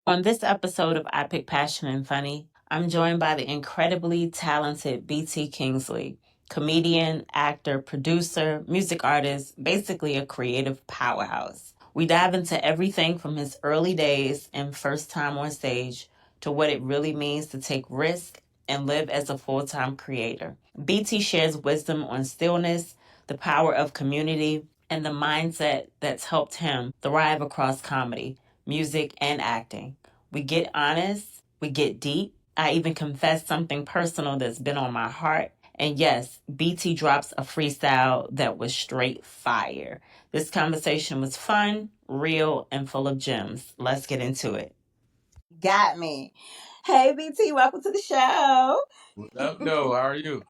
On this episode of I Pick Passion and Funny, I'm joined by the incredibly talented BT Kingsley, comedian, actor, producer, music artist, basically a creative powerhouse. We dive into everything from his early days and first time on stage to what it really means to take risk and live as a full time creator. BT shares wisdom on stillness, the power of community, and the mindset that's helped him thrive across comedy, music, and acting. We get honest, we get deep. I even confess something personal that's been on my heart. And yes, BT drops a freestyle that was straight fire. This conversation was fun, real, and full of gems. Let's get into it. Got me. Hey, BT, welcome to the show. What's up, no? How are you?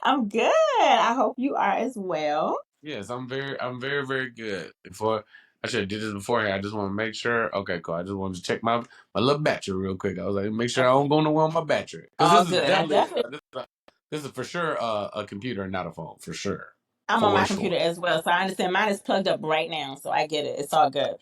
I'm good. I hope you are as well. Yes, I'm very good. Before I should have did this beforehand. I just want to make sure. Okay, cool. I just wanted to check my little battery real quick. I was like, make sure I don't go nowhere on my battery because All this is good. I definitely definitely this is for sure a computer and not a phone for sure. I'm on For my sure. computer as well, so I understand mine is plugged up right now, so I get it. It's all good.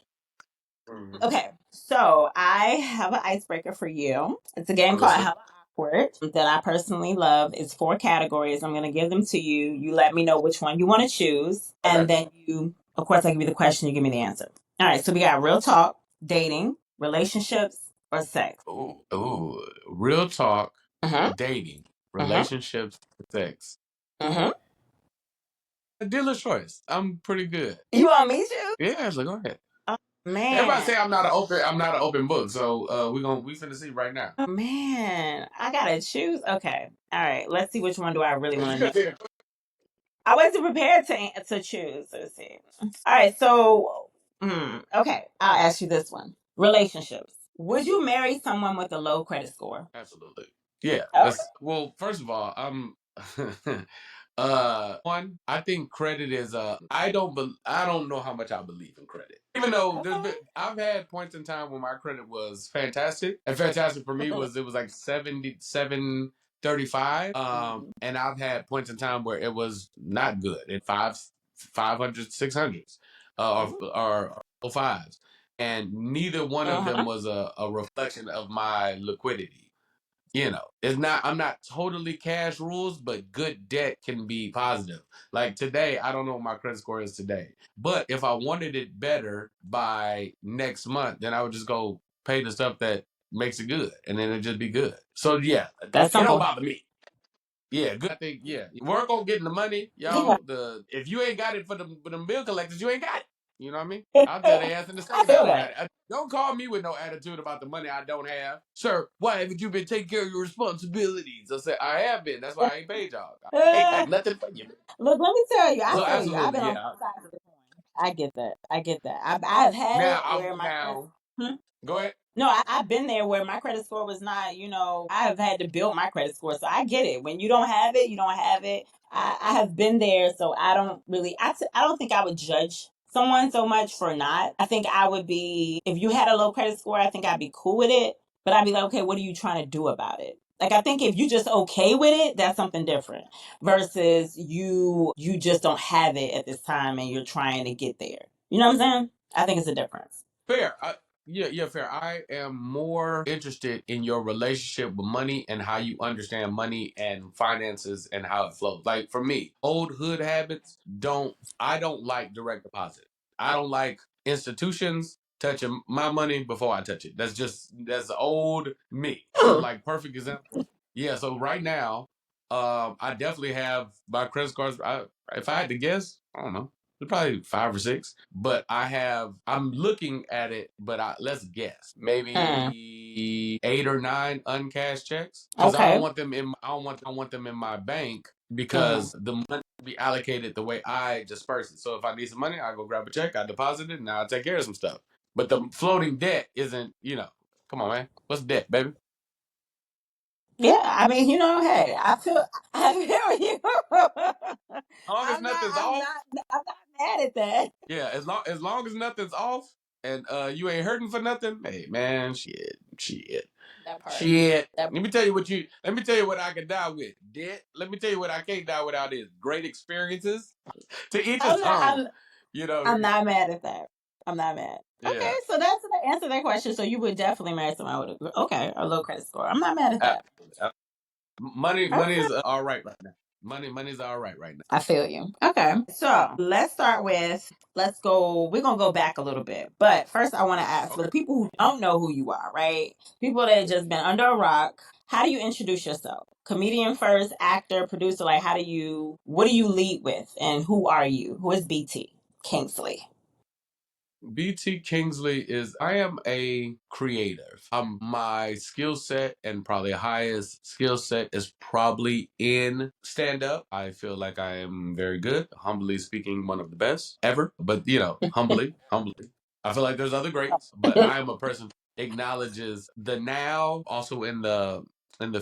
Mhm. Okay, so I have an icebreaker for you. It's a game I'm called listening. Hella Awkward that I personally love. It's four categories. I'm going to give them to you. You let me know which one you want to choose, and Okay. then of course, I give you the question. You give me the answer. All right. So we got real talk, dating, relationships, or sex. Ooh, real talk, Mm-hmm. dating, Mm-hmm. relationships, sex. Mm-hmm. A dealer's choice. I'm pretty good. You want me to? Yeah, so go ahead. Oh Everybody man. say I'm not an open book. So we finna see right now. Oh man. I gotta choose. Okay. All right. Let's see which one do I really You want to know. could say I wasn't prepared to choose. Let's see. All right, so okay, I'll ask you this one: relationships. Would you marry someone with a low credit score? absolutely. Yeah. Okay. That's well, first of all, I'm one, I think credit is I don't know how much I believe in credit. Even though Okay. I've had points in time when my credit was fantastic. And fantastic for me was it was like 7735. And I've had points in time where it was not good at 500, 600s, or fives. And neither one of them Uh-huh. was a reflection of my liquidity. It's not, I'm not totally cash rules, but good debt can be positive. Like today, I don't know what my credit score is today, but if I wanted it better by next month, then I would just go pay the stuff that makes it good, and then it'd just be good. So yeah, That's it don't simple. bother me. Yeah, good. I think yeah, work on getting the money, Yeah. y'all. If you ain't got it for the bill collectors, you ain't got it. You know what I mean? I'll tell their ass in the I second I feel don't got that. it. Don't call me with no attitude about the money I don't have, sir. Why haven't you been taking care of your responsibilities? I said I have been. That's why I ain't paid y'all. I ain't got nothing for you. Look, let me tell you, I So feel you. I've absolutely, been on yeah. both sides of the coin. I get that. I get that. I've had Now it I'm where my credit. now. Hmm? Go ahead. No, I've been there where my credit score was not, I have had to build my credit score. So I get it. When you don't have it, you don't have it. I have been there. So I don't really, I don't think I would judge someone so much for not. I think I would be, if you had a low credit score, I think I'd be cool with it. But I'd be like, okay, what are you trying to do about it? Like I think if you just okay with it, that's something different versus you just don't have it at this time and you're trying to get there. You know what I'm saying? I think it's a difference. Fair. Yeah, fair. I am more interested in your relationship with money and how you understand money and finances and how it flows. Like for me, old hood habits I don't like direct deposit. I don't like institutions touching my money before I touch it. That's old me. So like perfect example. Yeah, so right now, I definitely have my credit cards. If I had to guess, I don't know, probably 5 or 6. But I'm looking at it, but let's guess, Mm, maybe 8 or 9 uncashed checks, because okay. I don't want them in my bank Mm. because the money will be allocated the way I disperse it. So if I need some money, I go grab a check, I deposit it, and now I take care of some stuff. But the floating debt isn't, come on, man. What's debt, baby? Yeah, I mean, hey, I feel you. As long as nothing's off, I'm not mad at that. yeah, as long as nothing's off and you ain't hurting for nothing, hey man, shit. That part. Shit. That Let me tell you what I can die with. Debt. Let me tell you what I can't die without is great experiences. To each his I'm not own. I'm You know. I'm not mad at that. I'm not mad. Okay, Yeah. so that's the answer to that question. So you would definitely marry someone with a low credit score. I'm not mad at that. Absolutely. Money Okay. is all right right now. Money's all right right now. I feel you. Okay. So let's start with, let's go, we're going to go back a little bit. But first, I want to ask for Okay. the people who don't know who you are, right? People that have just been under a rock, how do you introduce yourself? Comedian first, actor, producer, like what do you lead with? And who are you? Who is BT Kingsley? BT Kingsley is I am a creative. My skill set and probably highest skill set is probably in stand up. I feel like I am very good. Humbly speaking, one of the best ever. But humbly. I feel like there's other greats, but I am a person who acknowledges the now also in the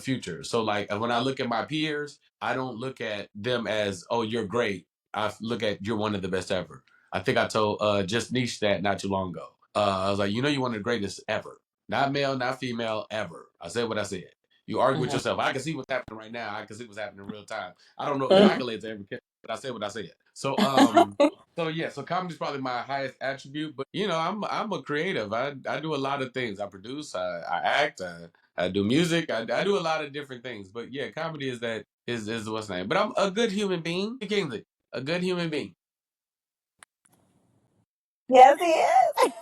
future. So like when I look at my peers, I don't look at them as, oh, you're great. I look at you're one of the best ever. I think I told just Niche that not too long ago. I was like, you're one of the greatest ever. Not male, not female, ever. I said what I said. You argue with yourself. I can see what's happening right now. I can see what's happening in real time. I don't know if the accolades ever catch, but I said what I said. So comedy is probably my highest attribute. But I'm a creative. I do a lot of things. I produce. I act. I do music. I do a lot of different things. But yeah, comedy is what's name. But I'm a good human being. Kingsley, a good human being. Yes, he is.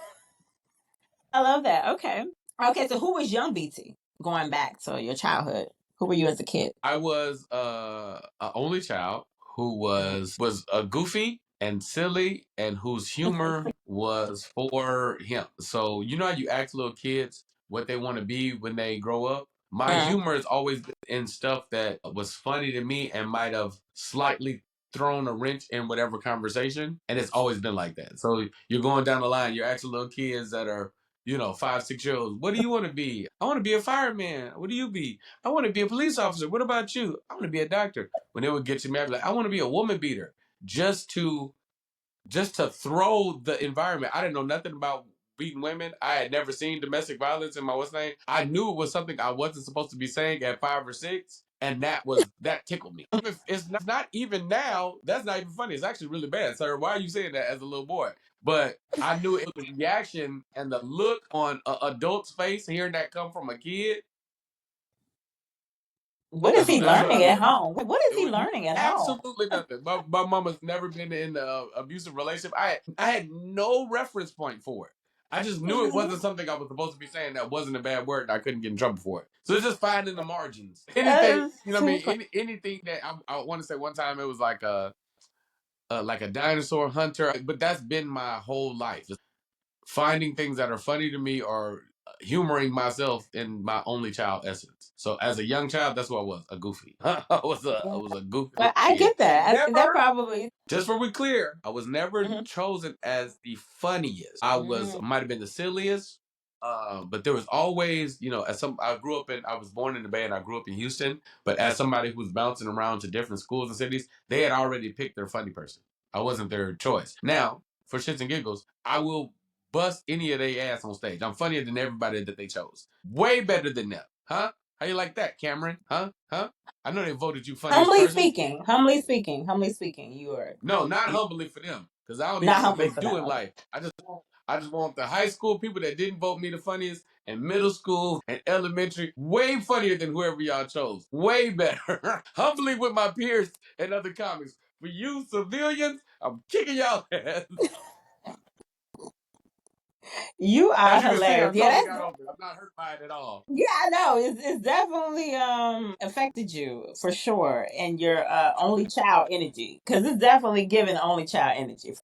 I love that. Okay. Okay, so who was young BT? Going back to your childhood. Who were you as a kid? I was an only child who was goofy and silly and whose humor was for him. So you know how you ask little kids what they want to be when they grow up? My humor has always been in stuff that was funny to me and might have slightly thrown a wrench in whatever conversation. And it's always been like that. So you're going down the line, you're asking little kids that are 5, 6 years old, what do you want to be? I want to be a fireman. What do you be? I want to be a police officer. What about you? I want to be a doctor. When they would get to me, I'd be like, I want to be a woman beater. Just to throw the environment. I didn't know nothing about beating women. I had never seen domestic violence in my what's name. I knew it was something I wasn't supposed to be saying at 5 or 6, and that tickled me. It's not even now. That's not even funny. It's actually really bad, sir. Why are you saying that as a little boy? But I knew it was the reaction and the look on an adult's face hearing that come from a kid. What is That's he what I learning at meant. home? What is It he was learning at home? absolutely nothing. My mama's never been in an abusive relationship. I had no reference point for it. I just knew it wasn't something I was supposed to be saying that wasn't a bad word and I couldn't get in trouble for it. So it's just finding the margins. That Anything, is you know what I too mean? funny. Anything that I want to say one time it was like a dinosaur hunter, but that's been my whole life. Just finding things that are funny to me or humoring myself in my only child essence. So as a young child, that's what I was, a goofy. I was a goofy But little I kid. get that. That Never, probably. just for we clear, I was never Mhm. chosen as the funniest. I Mm. might have been the silliest. But there was always, I was born in the Bay and I grew up in Houston. But as somebody who's bouncing around to different schools and cities, they had already picked their funny person. I wasn't their choice. Now, for shits and giggles, I will bust any of their ass on stage. I'm funnier than everybody that they chose. Way better than them. Huh? How you like that, Cameron? Huh? Huh? I know they voted you funniest person. Humbly speaking, you are No, not humbly for them. Because I don't even not know what humbly they for do them. in Okay. life. I just want the high school people that didn't vote me the funniest and middle school and elementary way funnier than whoever y'all chose. Way better. Humbly with my peers and other comics. For you civilians, I'm kicking y'all ass. You are As you can see, I hilarious. totally got over it. I'm not hurt by it at all. Yeah, I know. It's definitely affected you for sure, and your only child energy, because it's definitely giving only child energy.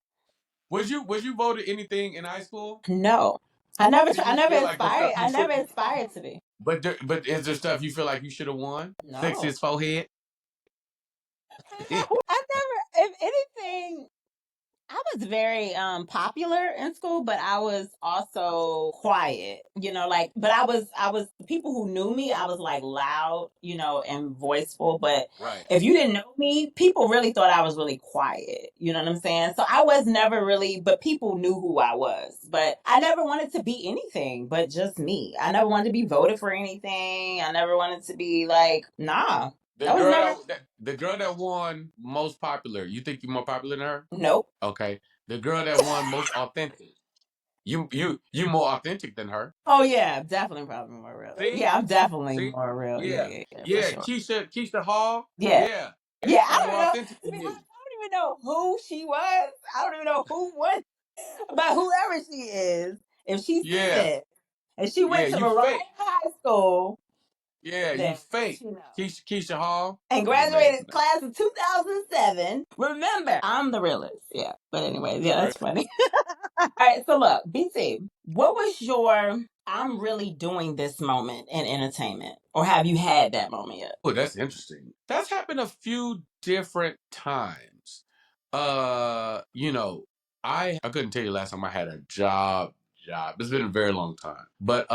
Was you voted anything in high school? No, Did I you never feel like the inspired. stuff you I should? never aspired to be. But is there stuff you feel like you should have won? Fix No, his forehead. I never. If anything, I was very popular in school, but I was also quiet, like but I was the people who knew me, I was like loud, and voiceful, but Right. if you didn't know me, people really thought I was really quiet. You know what I'm saying? So I was never really, but people knew who I was. But I never wanted to be anything but just me. I never wanted to be voted for anything. I never wanted to be like, nah. The That was girl never. that won most popular. You think you're more popular than her? Nope. Okay. The girl that won most authentic. you more authentic than her. Oh yeah, definitely probably more real. See, Yeah, I'm definitely see, more real. Yeah, yeah, yeah, yeah, for yeah. sure. Keisha Hall. Yeah. Yeah, Yeah, she's I don't more know. authentic To than be you. honest, I don't even know who she was. I don't even know who won. But whoever she is, if she Yeah, said and she yeah. went to You the right fake. high school, Yeah, you then fake. she knows. Keisha Hall. And She's amazing. graduated class of 2007. Remember, I'm the realist. Yeah. But anyways, yeah, Right. that's funny. All right. So look, BT, what was your I'm really doing this moment in entertainment? Or have you had that moment yet? Oh, that's interesting. That's happened a few different times. You know, I couldn't tell you last time I had a job. It's been a very long time. But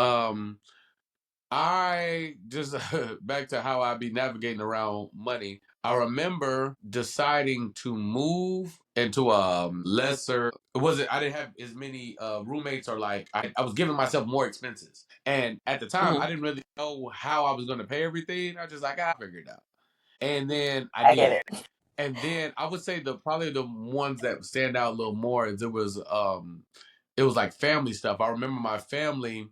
I just back to how I be navigating around money. I remember deciding to move into a lesser. It wasn't. I didn't have as many roommates, or like I was giving myself more expenses. And at the time, I Mhm. didn't really know how I was going to pay everything. I was just like, I figured it out. And then I I get did. it. And then I would say the probably the ones that stand out a little more is it was like family stuff. I remember my family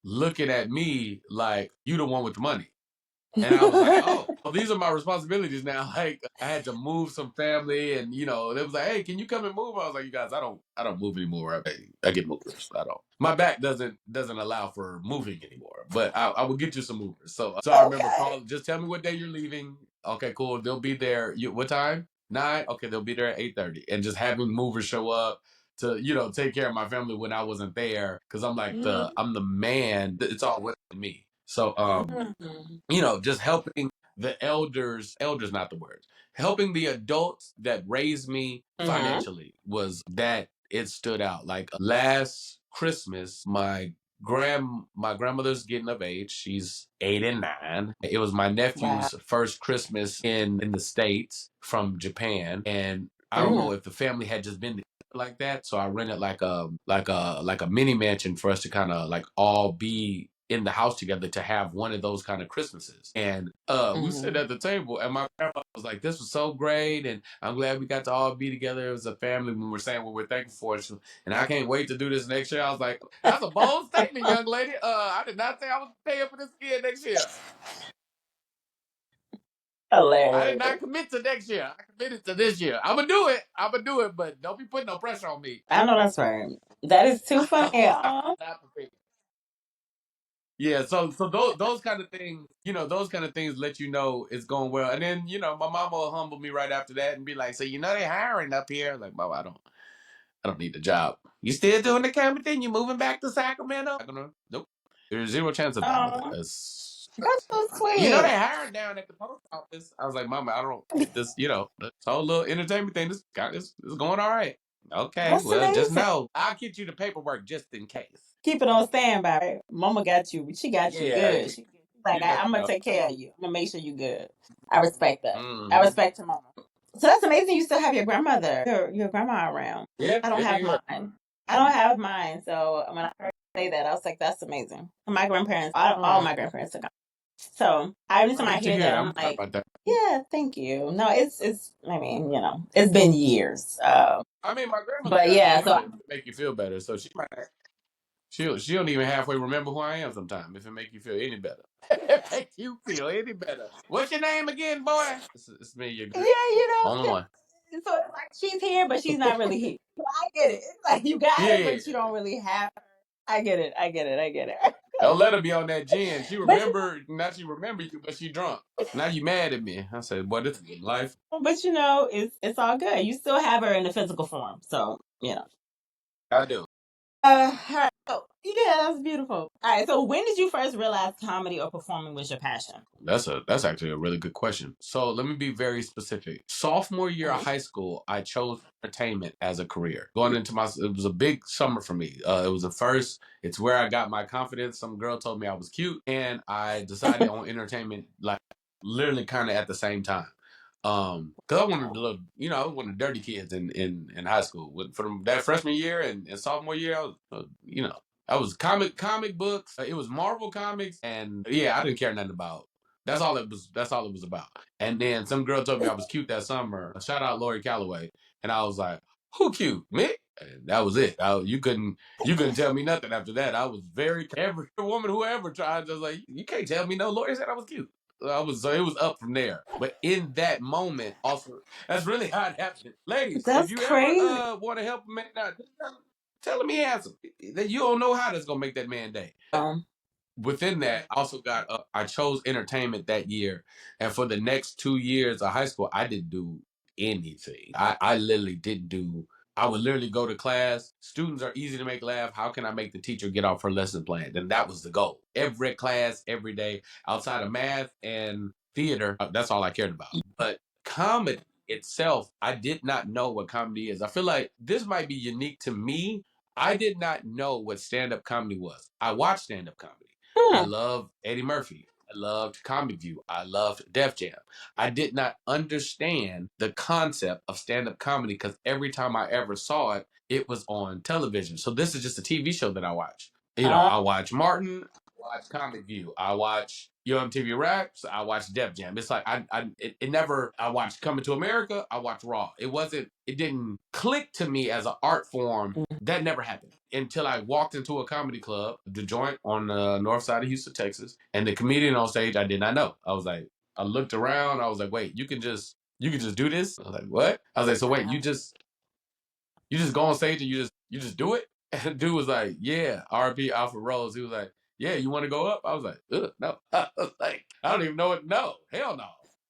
looking at me like, you the one with the money. And I was like, oh, well, these are my responsibilities now. Like, I had to move some family, and they was like, hey, can you come and move? I was like, you guys, I don't move anymore. I get movers. I don't. My back doesn't allow for moving anymore. But I will get you some movers. So I remember Okay. calling. Just tell me what day you're leaving. Okay, cool. They'll be there. What time? 9. Okay, they'll be there at 8:30. And just having movers show up to take care of my family when I wasn't there, because I'm like I'm the man. It's all with me. So Mhm. just helping the elders, not the words, helping the adults that raised me Mhm. financially, was that it stood out. Like last Christmas, my grandmother's getting of age. She's 89. It was my Wow. nephew's first Christmas in the States from Japan. And I don't Mhm. know if the family had just been like that. So I rented like a mini mansion for us to kind of like all be in the house together, to have one of those kind of Christmases. And we sit Mhm. at the table, and my grandma was like, this was so great, and I'm glad we got to all be together as a family when we're saying what we're thankful for. And I can't wait to do this next year. I was like, that's a bold statement, young lady. I did not say I was paying for this kid next year. I did Hilarious. not commit to next year. I committed to this year. I'm gonna do it. But don't be putting no pressure on me. I know that's right. That is too funny. I'm Aw. not prepared. Yeah, so those kind of things, those kind of things let you know it's going well. And then, my mama will humble me right after that and be like, so they hiring up here. Like, Mama, I don't need the job. You still doing the camera thing? You moving back to Sacramento? Nope. There's zero chance of that. Aw. It's, That's so they sweet. hiring down at the post office. I was like, Mama, I don't this, this whole little entertainment thing, this is going all right. Okay, That's well, just amazing. know I'll get you the paperwork just in case. Keep it on standby. Right? Mama got you. She got you Yeah, good. She like, you never I'm gonna know. take care of you. I'm gonna make sure you good. I respect that. I Hmm. respect your mama. So that's amazing. You still have your grandmother, your grandma around. Yeah, I don't yeah, have yeah. mine. I don't have mine. So when I heard you say that, I was like, that's amazing. My grandparents, all my grandparents are gone. So every I time I hate to hear hear that, that. I'm I'm sorry like, about that. yeah, thank you. No, it's. I mean, it's been years. I mean, my grandmother But doesn't yeah, use so it to make you feel better, so she don't even halfway remember who I am sometimes. If it make you feel any better, it make you feel any better. What's your name again, boy? It's me, your yeah, girl. Only one. so it's like she's here, but she's not really here. So I get it. It's like you got Yeah, her, yeah, but you yeah. don't really have her. I get it. I get it. I get it. Don't let her be on that gin. She But remember, now she remember you, but she drunk. Now you mad at me. I said, boy, this is life. it's all good. You still have her in the physical form, so you know. I do. All right. So, yeah, that's beautiful. All right. So, when did you first realize comedy or performing was your passion? That's actually a really good question. So let me be very specific. Sophomore year of Mhm. high school, I chose entertainment as a career. Going into it was a big summer for me. It was the first. It's where I got my confidence. Some girl told me I was cute, and I decided on entertainment, like literally kind of at the same time. Because I wanted to look, I was one of the dirty kids in high school. From that freshman year and sophomore year, I was, I was comic books. It was Marvel comics, and yeah, I didn't care nothing about. That's all it was. That's all it was about. And then some girl told me I was cute that summer. Shout out Lori Calloway, and I was like, "Who cute? Me?" And that was it. You couldn't tell me nothing after that. I was very every woman who ever tried just like you can't tell me no. Lawyer said I was cute. It was up from there. But in that moment, also that's really how it happened. Ladies, if That's you ever crazy. want to help a man out, tell him he handsome. That you don't know how that's gonna make that man day. Within that, I also got I chose entertainment that year, and for the next 2 years of high school, I didn't do anything. I literally didn't do. I would literally go to class. Students are easy to make laugh. How can I make the teacher get off her lesson plan? And that was the goal. Every class, every day, outside of math and theater, that's all I cared about. But comedy itself, I did not know what comedy is. I feel like this might be unique to me. I did not know what stand-up comedy was. I watched stand-up comedy. I love Eddie Murphy. I loved Comic View. I loved Def Jam. I did not understand the concept of stand-up comedy because every time I ever saw it, it was on television. So this is just a TV show that I watch. I watch Martin, I watch Comic View, I watch Yo MTV Raps, I watch Def Jam. It's like it never. I watched Coming to America, I watched Raw. It didn't click to me as an art form. That never happened until I walked into a comedy club, the joint on the north side of Houston, Texas, and the comedian on stage I did not know. I was like, I looked around, I was like, wait, you can just do this? I was like, what? I was like, so wait, you just go on stage and you just do it? And the dude was like, yeah, RP Alfred Rose. He was like, yeah, you want to go up? I was like, ugh, no. I was like, I don't even know it. No, hell no.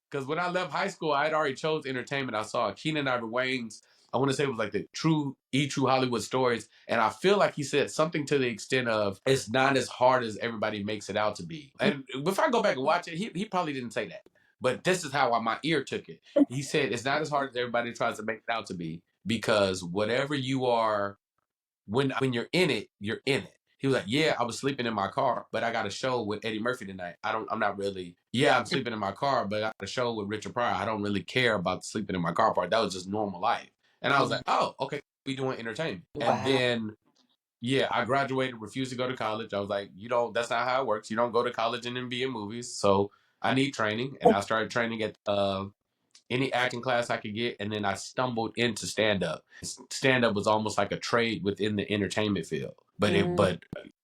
Because when I left high school, I had already chose entertainment. I saw Keenan Ivory Wayne's, I want to say it was like the True Hollywood Stories. And I feel like he said something to the extent of, it's not as hard as everybody makes it out to be. And if I go back and watch it, he probably didn't say that. But this is how my ear took it. He said, it's not as hard as everybody tries to make it out to be, because whatever you are, when you're in it, you're in it. He was like, yeah, I was sleeping in my car, but I got a show with Eddie Murphy tonight. I'm not really, yeah, I'm sleeping in my car, but I got a show with Richard Pryor. I don't really care about the sleeping in my car part. That was just normal life. And I was like, oh, okay, we doing entertainment. And then, yeah, I graduated, refused to go to college. I was like, that's not how it works. You don't go to college and then be in movies. So I need training. And I started training at any acting class I could get, and then I stumbled into stand up. Stand up was almost like a trade within the entertainment field, but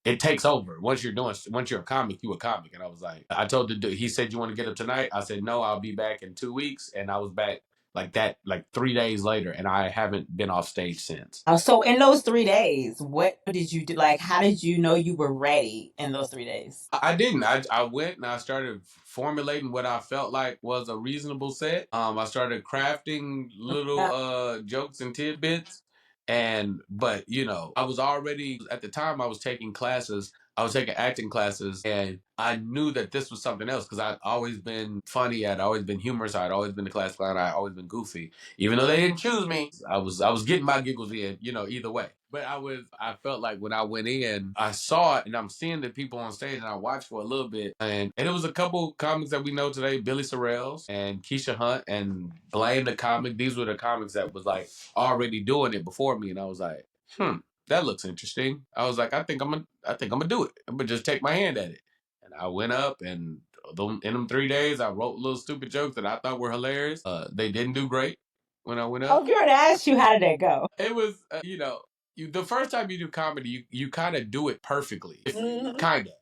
it takes over once you're a comic, you a comic. And I was like, I told the dude, he said, you want to get up tonight? I said, no, I'll be back in 2 weeks, and I was back like that, like 3 days later, and I haven't been off stage since. So in those 3 days, what did you do? Like, how did you know you were ready in those 3 days? I didn't. I went and I started formulating what I felt like was a reasonable set. I started crafting little jokes and tidbits. But I was already at the time I was taking classes. I was taking acting classes, and I knew that this was something else because I'd always been funny. I'd always been humorous. I'd always been the class clown. I'd always been goofy. Even though they didn't choose me, I was getting my giggles in, either way. But I felt like when I went in, I saw it, and I'm seeing the people on stage, and I watched for a little bit, and it was a couple comics that we know today, Billy Sorrells and Keisha Hunt and Blame the Comic. These were the comics that was like already doing it before me, and I was like, that looks interesting. I was like, I think I'm gonna do it. I'm gonna just take my hand at it. And I went up, and in them 3 days, I wrote little stupid jokes that I thought were hilarious. They didn't do great when I went up. I was going to ask you, how did that go? It was, the first time you do comedy, you kind of do it perfectly. Kind of.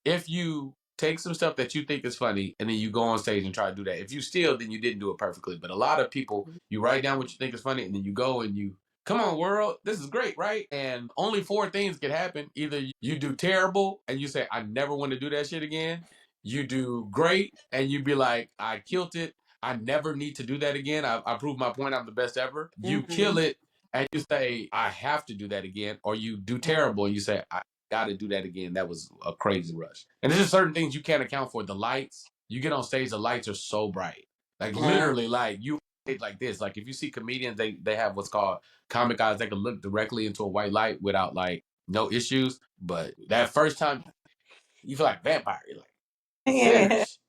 If you take some stuff that you think is funny and then you go on stage and try to do that. If you steal, then you didn't do it perfectly. But a lot of people, you write down what you think is funny and then you go and you, come on, world, this is great, right? And only four things can happen. Either you do terrible and you say, I never want to do that shit again. You do great and you be like, I killed it. I never need to do that again. I proved my point. I'm the best ever. You kill it and you say, I have to do that again. Or you do terrible and you say, I got to do that again. That was a crazy rush. And there's just certain things you can't account for. The lights, you get on stage, the lights are so bright. Like literally, like you like this. Like if you see comedians, they have what's called comic eyes. They can look directly into a white light without like no issues. But that first time, you feel like vampire. You're like sinners.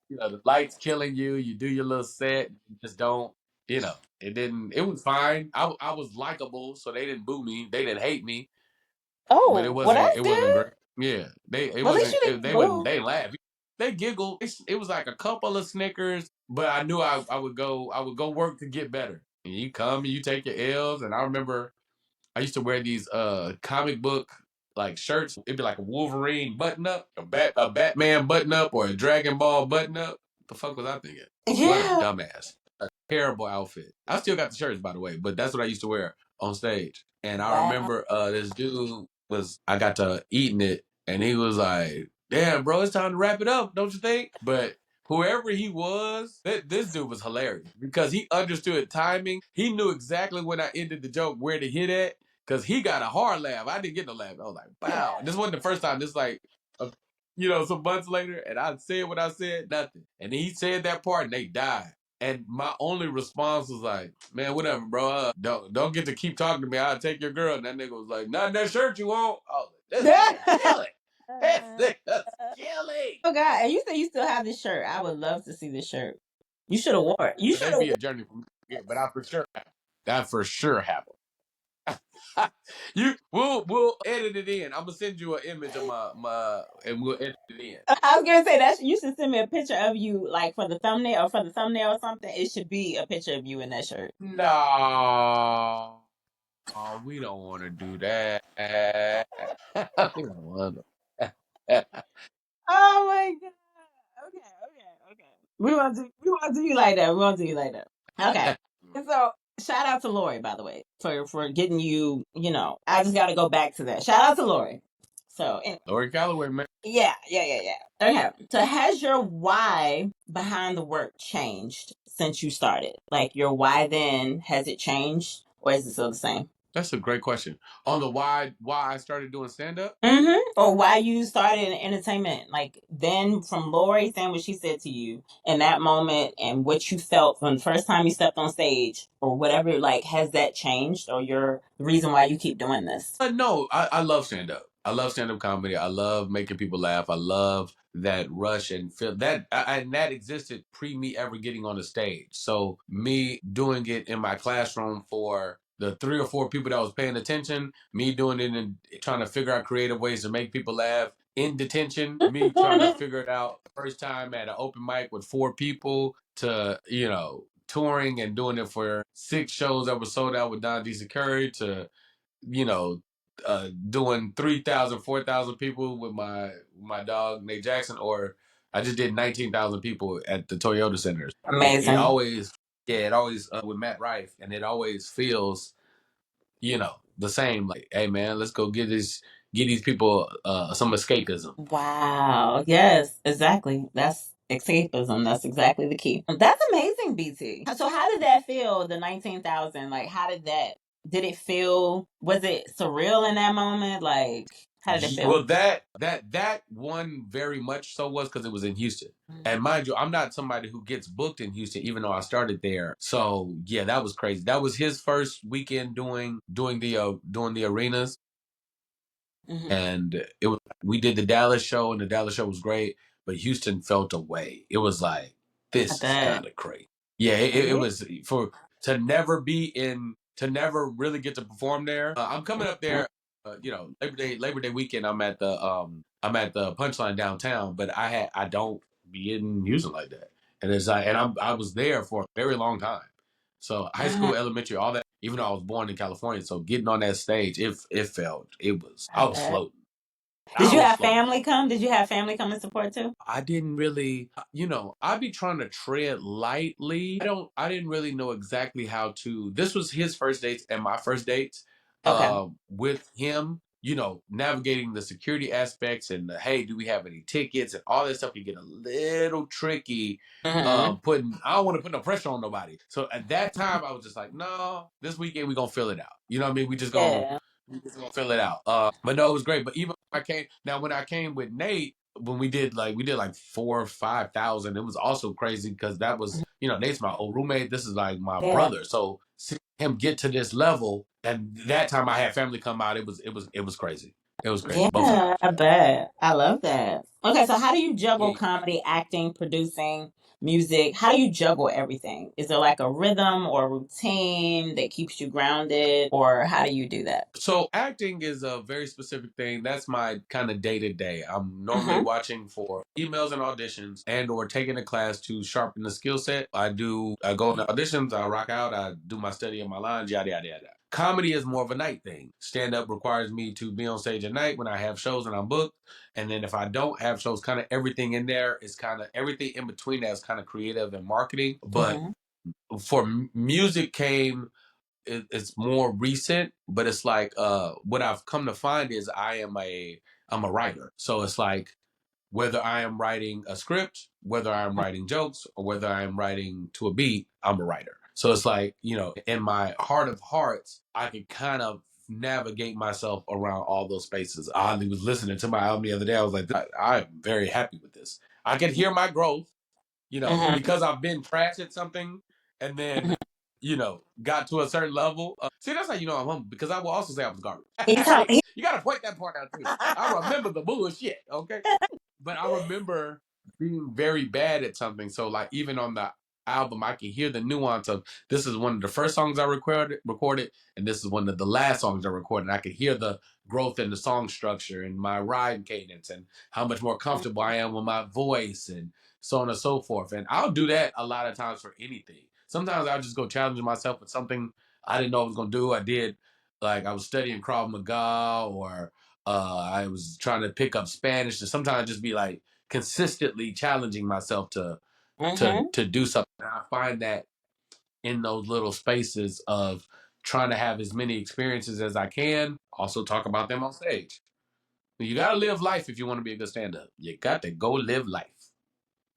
The lights killing you. You do your little set. You just don't. It didn't. It was fine. I was likable, so they didn't boo me. They didn't hate me. But Oh, it well, wasn't. that's It wasn't good. great. Yeah, it Well, at least wasn't. you didn't They wouldn't. boo. They laughed. They giggled. It was like a couple of Snickers, but I knew I would go. I would go work to get better. and you come and you take your L's. And I remember I used to wear these comic book like shirts. It'd be like a Wolverine button up, a Batman button up, or a Dragon Ball button up. What the fuck was I thinking? What a Yeah. dumbass. A terrible outfit. I still got the shirts, by the way, but that's what I used to wear on stage. And I Wow. remember this dude I got to eating it, and he was like, "Damn, bro, it's time to wrap it up, don't you think?" But whoever he was, this dude was hilarious because he understood timing. He knew exactly when I ended the joke, where to hit at, because he got a hard laugh. I didn't get no laugh. I was like, wow. This wasn't the first time. This like, some months later, and I said what I said, nothing. And he said that part, and they died. And my only response was like, "Man, whatever, bro. Don't get to keep talking to me. I'll take your girl." And that nigga was like, "Not in that shirt you want." I was like, "This nigga's killing. This nigga's killing." Oh God! And you say you still have this shirt. I would love to see this shirt. You should have wore it. You But should that'd have. be a journey for me. Yeah, but that for sure happened. We'll edit it in. I'm gonna send you an image of my and we'll edit it in. I was gonna say that you should send me a picture of you, like for the thumbnail or something. It should be a picture of you in that shirt. No, we don't want to do that. We don't want to. Oh my God! Okay. We want to do you like that. We want to do you like that. Okay. And so shout out to Lori, by the way, for getting you. I just got to go back to that. Shout out to Lori. So anyway. Lori Calloway, man. Yeah. Okay. So has your why behind the work changed since you started? Like your why then, has it changed or is it still the same? That's a great question. On the why I started doing stand up. Mm-hmm. Or why you started in entertainment? Like then from Lori saying what she said to you in that moment and what you felt from the first time you stepped on stage or whatever, like has that changed or the reason why you keep doing this? No, I love stand up. I love stand up comedy. I love making people laugh. I love that rush and feel that, and that existed pre me ever getting on the stage. So me doing it in my classroom for the 3 or 4 people that was paying attention, me doing it and trying to figure out creative ways to make people laugh in detention, me trying to figure it out first time at an open mic with 4 people to, touring and doing it for 6 shows that were sold out with Don D. Curry to you know, doing 3,000, 4,000 people with my dog Nate Jackson, or I just did 19,000 people at the Toyota Centers. Amazing. It always with Matt Rife, and it always feels, the same. Like, hey man, let's go get these people some escapism. Wow. Yes, exactly. That's escapism. That's exactly the key. That's amazing, BT. So how did that feel, the 19,000? Like did it feel, was it surreal in that moment? Like, how did it feel? Well, that one very much so was because it was in Houston. And mind you, I'm not somebody who gets booked in Houston, even though I started there. So yeah, that was crazy. That was his first weekend doing the arenas, and we did the Dallas show, and the Dallas show was great, but Houston felt away. It was like, this is kind of crazy. Yeah, it was to never really get to perform there. I'm coming up there, Labor Day weekend. I'm at the Punchline downtown, but I don't be in Houston like that, and it's like, and I was there for a very long time. So high school, elementary, all that. Even though I was born in California, so getting on that stage, I was floating. Did you have family come? Did you have family come and support too? I didn't really, I'd be trying to tread lightly. I didn't really know exactly how to. This was his first dates and my first dates. Okay. With him, navigating the security aspects and hey, do we have any tickets and all that stuff can get a little tricky. I don't want to put no pressure on nobody. So at that time, I was just like, no, this weekend we gonna fill it out. You know what I mean? We just gonna fill it out. But no, it was great. But even when I came with Nate, when we did like 4 or 5,000, it was also crazy because that was Nate's my old roommate. This is like my brother. So seeing him get to this level, and that time I had family come out. It was crazy. It was crazy both Yeah, times. I bet. I love that. Okay, so how do you juggle Yeah. comedy, acting, producing, music? How do you juggle everything? Is there like a rhythm or a routine that keeps you grounded, or how do you do that? So acting is a very specific thing. That's my kind of day to day. I'm normally Mm-hmm. watching for emails and auditions and or taking a class to sharpen the skill set. I go into auditions, I rock out, I do my study in my lines, yada yada yada. Comedy is more of a night thing. Stand up requires me to be on stage at night when I have shows and I'm booked. And then if I don't have shows, kind of everything in there is kind of everything in between that is kind of creative and marketing. But Mm-hmm. for music came it's more recent, but it's like what I've come to find is I'm a writer. So it's like whether I am writing a script, whether I'm writing jokes, or whether I'm writing to a beat, I'm a writer. So it's like, in my heart of hearts, I can kind of navigate myself around all those spaces. I was listening to my album the other day. I was like, I'm very happy with this. I can hear my growth, Mm-hmm. because I've been trash at something and then, got to a certain level. See, that's how you know I'm humble because I will also say I was garbage. You got to point that part out too. I remember the bullshit, okay? But I remember being very bad at something. So, like, even on the album, I can hear the nuance of this is one of the first songs I recorded, and this is one of the last songs I recorded. I could hear the growth in the song structure and my rhyme cadence and how much more comfortable I am with my voice and so on and so forth. And I'll do that a lot of times for anything. Sometimes I'll just go challenge myself with something I didn't know I was gonna do. I did like I was studying Krav Maga or I was trying to pick up Spanish, and sometimes I just be like consistently challenging myself to Mm-hmm. to do something. And I find that in those little spaces of trying to have as many experiences as I can, also talk about them on stage. You gotta live life if you want to be a good stand-up. You got to go live life.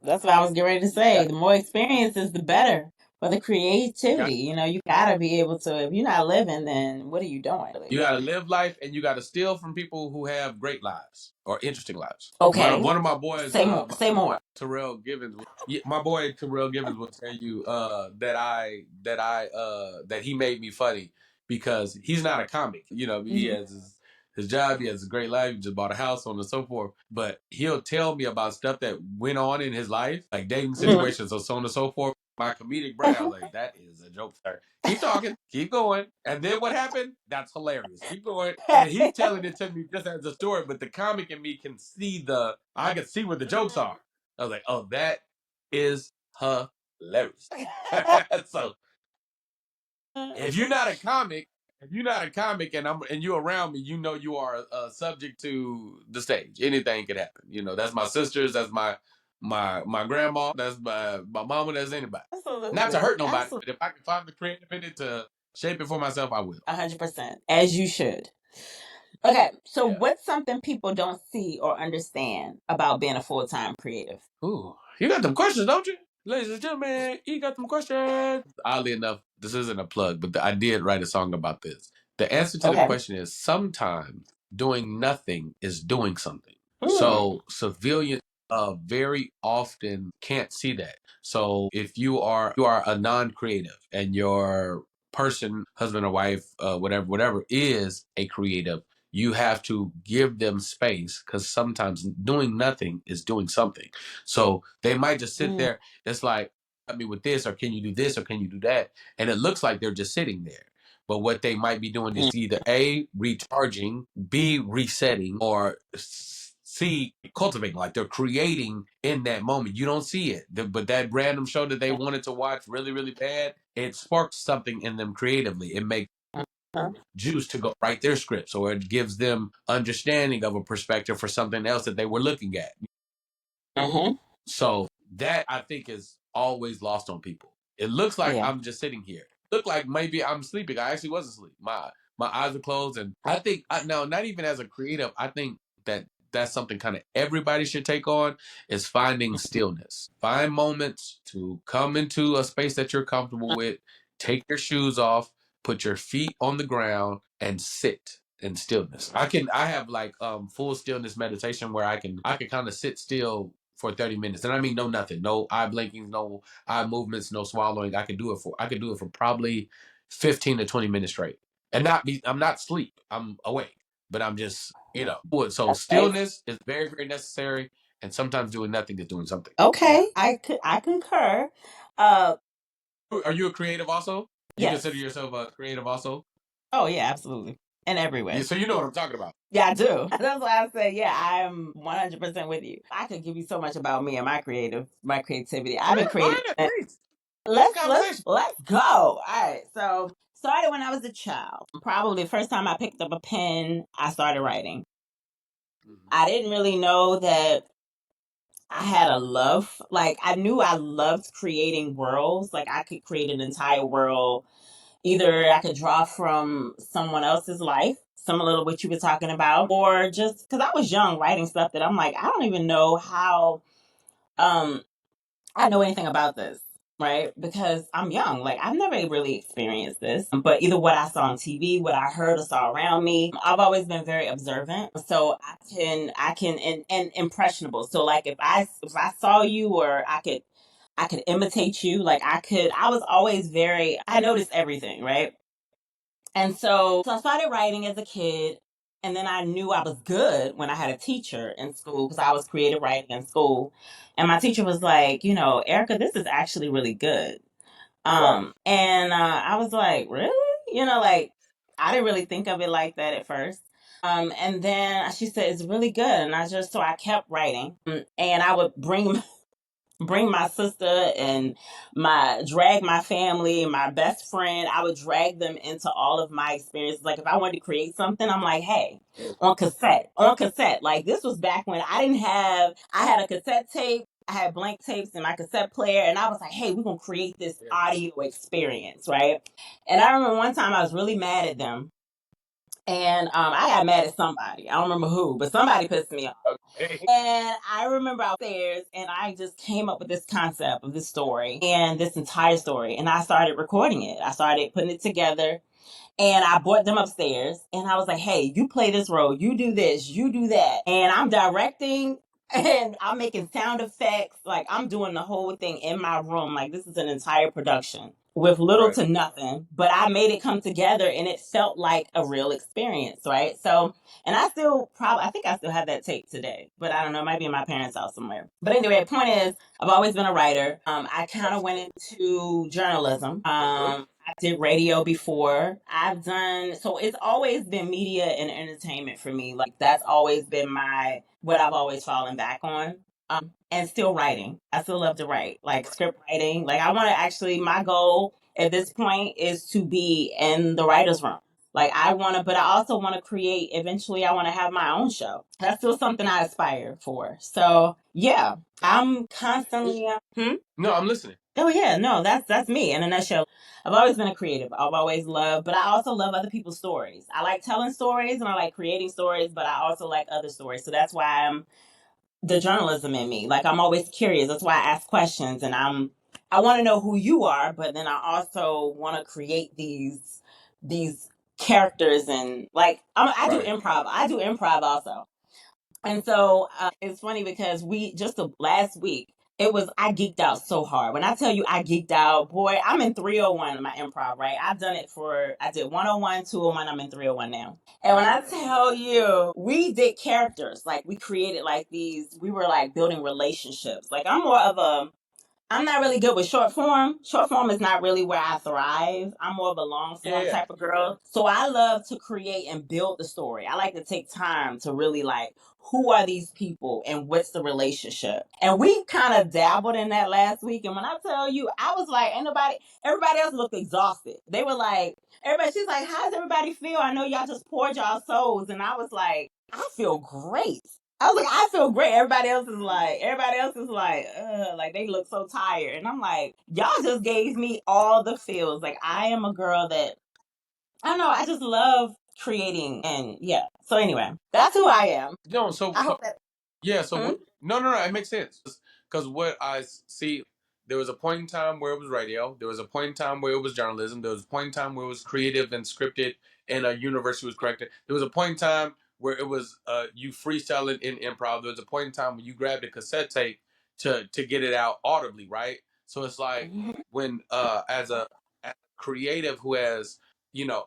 That's what I was getting ready to say. The more experiences, the better for the Got creativity. You gotta be able to. If you're not living, then what are you doing? You got to live life, and you got to steal from people who have great lives or interesting lives. Okay, One of my boys, say more. Say more. Terrell Givens. Yeah, my boy Terrell Givens will tell you that he made me funny because he's not a comic. He Mm-hmm. has his job, he has a great life, he just bought a house, so on and so forth. But he'll tell me about stuff that went on in his life, like dating situations or so on and so forth. My comedic brain, I was like, that is a joke, sir. Keep talking, keep going. And then what happened? That's hilarious. Keep going. And he's telling it to me just as a story, but the comic in me can see I can see where the jokes are. I was like, oh, that is hilarious. So if you're not a comic, and you're around me, you are subject to the stage. Anything could happen. That's my sisters, that's my grandma, that's my mama, that's anybody. Not to Absolutely. hurt nobody, Absolutely. but if I can find the creative in it to shape it for myself, I will. 100%. As you should. Okay, so Yeah. what's something people don't see or understand about being a full-time creative? Ooh, you got them questions, don't you? Ladies and gentlemen, you got them questions. Oddly enough, this isn't a plug, but I did write a song about this. The answer to the Okay. question is sometimes doing nothing is doing something. Hmm. So civilians very often can't see that. So if you are a non-creative and your person, husband or wife, whatever is a creative, you have to give them space because sometimes doing nothing is doing something. So they might just sit Mm. there. It's like, help me with this, or can you do this, or can you do that? And it looks like they're just sitting there. But what they might be doing is either A, recharging, B, resetting, or C, cultivating. Like they're creating in that moment. You don't see it. But that random show that they wanted to watch really, really bad, it sparks something in them creatively. It makes Uh-huh. Jews to go write their scripts, or it gives them understanding of a perspective for something else that they were looking at. Uh-huh. So that I think is always lost on people. It looks like Yeah. I'm just sitting here. Look like maybe I'm sleeping. I actually wasn't asleep. My eyes are closed, and I think now not even as a creative. I think that that's something kind of everybody should take on is finding stillness. Find moments to come into a space that you're comfortable with. Take your shoes off, put your feet on the ground, and sit in stillness. I have like full stillness meditation where I can kind of sit still for 30 minutes. And I mean no nothing. No eye blinkings, no eye movements, no swallowing. I could do it for probably 15 to 20 minutes straight. And I'm not asleep. I'm awake. but I'm just, so stillness is very, very necessary, and sometimes doing nothing is doing something. Okay, I concur. Uh, Are you a creative also? You yes. consider yourself a creative also? Oh yeah, absolutely. In every Yeah, way. so you know what I'm talking about. Yeah, I do. That's why I say, yeah, I'm 100% with you. I could give you so much about me and my creativity. I've Yeah, been go creative. ahead, please. It's a Let's conversation. let's go. All right. So started when I was a child. Probably the first time I picked up a pen, I started writing. Mhm. I didn't really know that I had a love. Like I knew I loved creating worlds. Like I could create an entire world. Either I could draw from someone else's life, some a little what you were talking about, or just because I was young writing stuff that I'm like, I don't even know how um I know anything about this, right? Because I'm young. Like I've never really experienced this. But either what I saw on TV, what I heard or saw around me, I've always been very observant. So I can and impressionable. So like if I saw you or I could imitate you, like I was always very I noticed everything, right? And so I started writing as a kid. And then I knew I was good when I had a teacher in school because I was creative writing in school. And my teacher was like, Erica, this is actually really good. And I was like, really? Like I didn't really think of it like that at first. And then she said, it's really good. And so I kept writing. And I would bring my sister and drag my family and my best friend. I would drag them into all of my experiences. Like if I wanted to create something, I'm like, hey, on cassette. Like this was back when I had a cassette tape. I had blank tapes in my cassette player, and I was like, "Hey, we're gonna create this audio experience, right?" And I remember one time I was really mad at them, and I got mad at somebody. I don't remember who, but somebody pissed me off. Okay. And I remember upstairs, and I just came up with this concept of this story and this entire story. And I started recording it. I started putting it together. And I brought them upstairs. And I was like, hey, you play this role. You do this. You do that. And I'm directing. And I'm making sound effects. Like, I'm doing the whole thing in my room. Like, this is an entire production with little Right. to nothing. But I made it come together and it felt like a real experience, right? So, and I think I still have that tape today, but I don't know, it might be in my parents' house somewhere. But anyway, the point is, I've always been a writer. I kind of went into journalism. I did radio before. So it's always been media and entertainment for me. Like that's always been what I've always fallen back on. And still writing. I still love to write, like script writing. Like I want to actually, my goal at this point is to be in the writer's room. Like but I also want to create, eventually I want to have my own show. That's still something I aspire for. So yeah, I'm constantly, No, I'm listening. oh yeah, no, that's me in a nutshell. I've always been a creative. I've always loved, but I also love other people's stories. I like telling stories and I like creating stories, but I also like other stories. So that's why I'm the journalism in me. Like I'm always curious. That's why I ask questions and I want to know who you are, but then I also want to create these characters and like I do Right. improv. I do improv also. And so it's funny because last week, I geeked out so hard. When I tell you I geeked out, boy, I'm in 301 in my improv, right? I did 101, 201, I'm in 301 now. And when I tell you, we did characters, like we created like we were like building relationships. Like I'm not really good with short form. Short form is not really where I thrive. I'm more of a long form Yeah. type of girl. So I love to create and build the story. I like to take time to really like, who are these people and what's the relationship? And we kind of dabbled in that last week. And when I tell you, I was like, everybody else looked exhausted. They were like, she's like, how does everybody feel? I know y'all just poured y'all souls. And I was like, I feel great. I was like, I feel great. Everybody else is like, like they look so tired. And I'm like, y'all just gave me all the feels. Like I am a girl that, I don't know, I just love creating and yeah. So anyway, that's who I am. No, so I hope that. yeah, so Hmm? what? No, no, no, it makes sense. Because what I see, there was a point in time where it was radio. There was a point in time where it was journalism. There was a point in time where it was creative and scripted, and a university was corrected. There was a point in time where it was you freestyling in improv. There was a point in time when you grabbed a cassette tape to get it out audibly, right? So it's like Mhm. when as a creative who has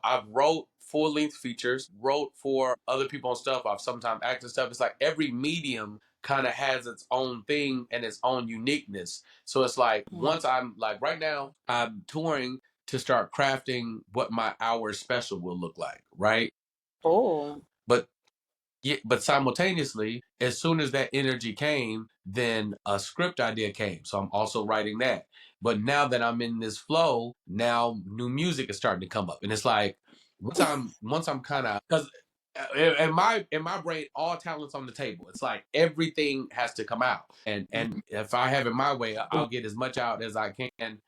I've wrote full length features, wrote for other people on stuff. I've sometimes acted stuff. It's like every medium kind of has its own thing and its own uniqueness. So it's like once I'm like right now, I'm touring to start crafting what my hour special will look like, right? Oh. But yeah, but simultaneously, as soon as that energy came, then a script idea came. So I'm also writing that. But now that I'm in this flow, now new music is starting to come up, and it's like once I'm kind of because in my brain, all talent's on the table. It's like everything has to come out, and if I have it my way, I'll get as much out as I can,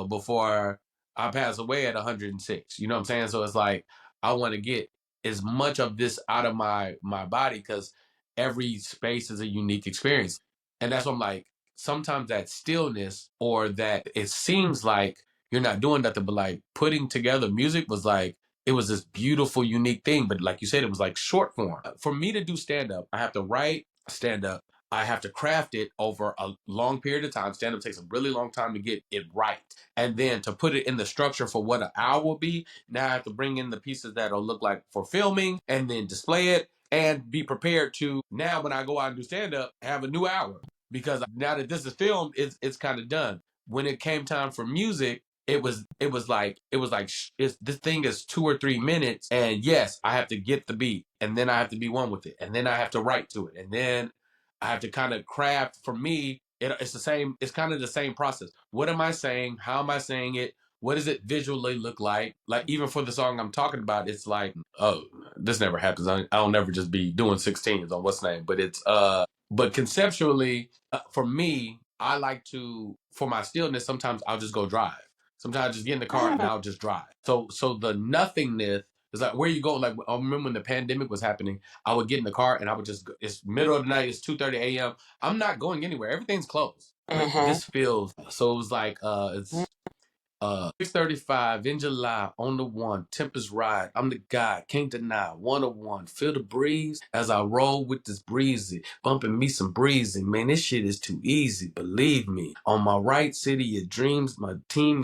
before I pass away at 106. You know what I'm saying? So it's like I want to get as much of this out of my body because every space is a unique experience. And that's what I'm like, sometimes that stillness or that it seems like you're not doing nothing, but like putting together music was like it was this beautiful, unique thing. But like you said, it was like short form. For me to do stand up, I have to write stand up. I have to craft it over a long period of time. Stand up takes a really long time to get it right. And then to put it in the structure for what an hour will be, now I have to bring in the pieces that'll look like for filming and then display it and be prepared to now when I go out and do stand up, have a new hour. Because now that this is filmed, it's kind of done. When it came time for music, this thing is 2 or 3 minutes, and yes, I have to get the beat, and then I have to be one with it, and then I have to write to it, and then I have to kind of craft. For me, it's the same. It's kind of the same process. What am I saying? How am I saying it? What does it visually look like? Like even for the song I'm talking about, it's like, oh, this never happens. I'll never just be doing 16s on what's name, but but conceptually, for me, I like to for my stillness. Sometimes I'll just go drive. Sometimes I just get in the car and I'll just drive. So the nothingness is like where you go. Like I remember when the pandemic was happening, I would get in the car and I would just go, it's middle of the night, it's 2:30 a.m. I'm not going anywhere. Everything's closed. But this feels so it was like it's 6:35 in July on the one, Tempest ride. I'm the guy, can't deny. 101, feel the breeze as I roll with this breezy, bumping me some breezy. Man, this shit is too easy, believe me. On my right, city of dreams. My team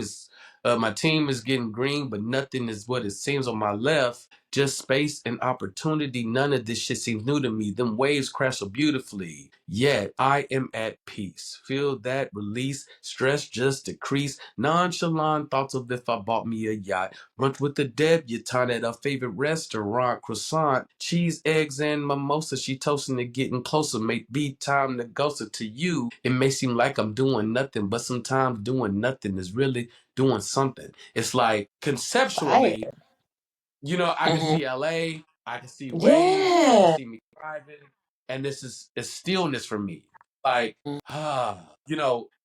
is getting green, but nothing is what it seems on my left. Just space and opportunity. None of this shit seems new to me. Them waves crash so beautifully. Yet I am at peace. Feel that release. Stress just decrease. Nonchalant thoughts of if I bought me a yacht. Brunch with the debutante at her favorite restaurant. Croissant, cheese, eggs, and mimosa. She toasting to getting closer. May be time to go. So to you, it may seem like I'm doing nothing, but sometimes doing nothing is really doing something. It's like Fire. conceptually, I can see LA, I can see waves, I can Yeah. see me driving, and this is a stillness for me. Like,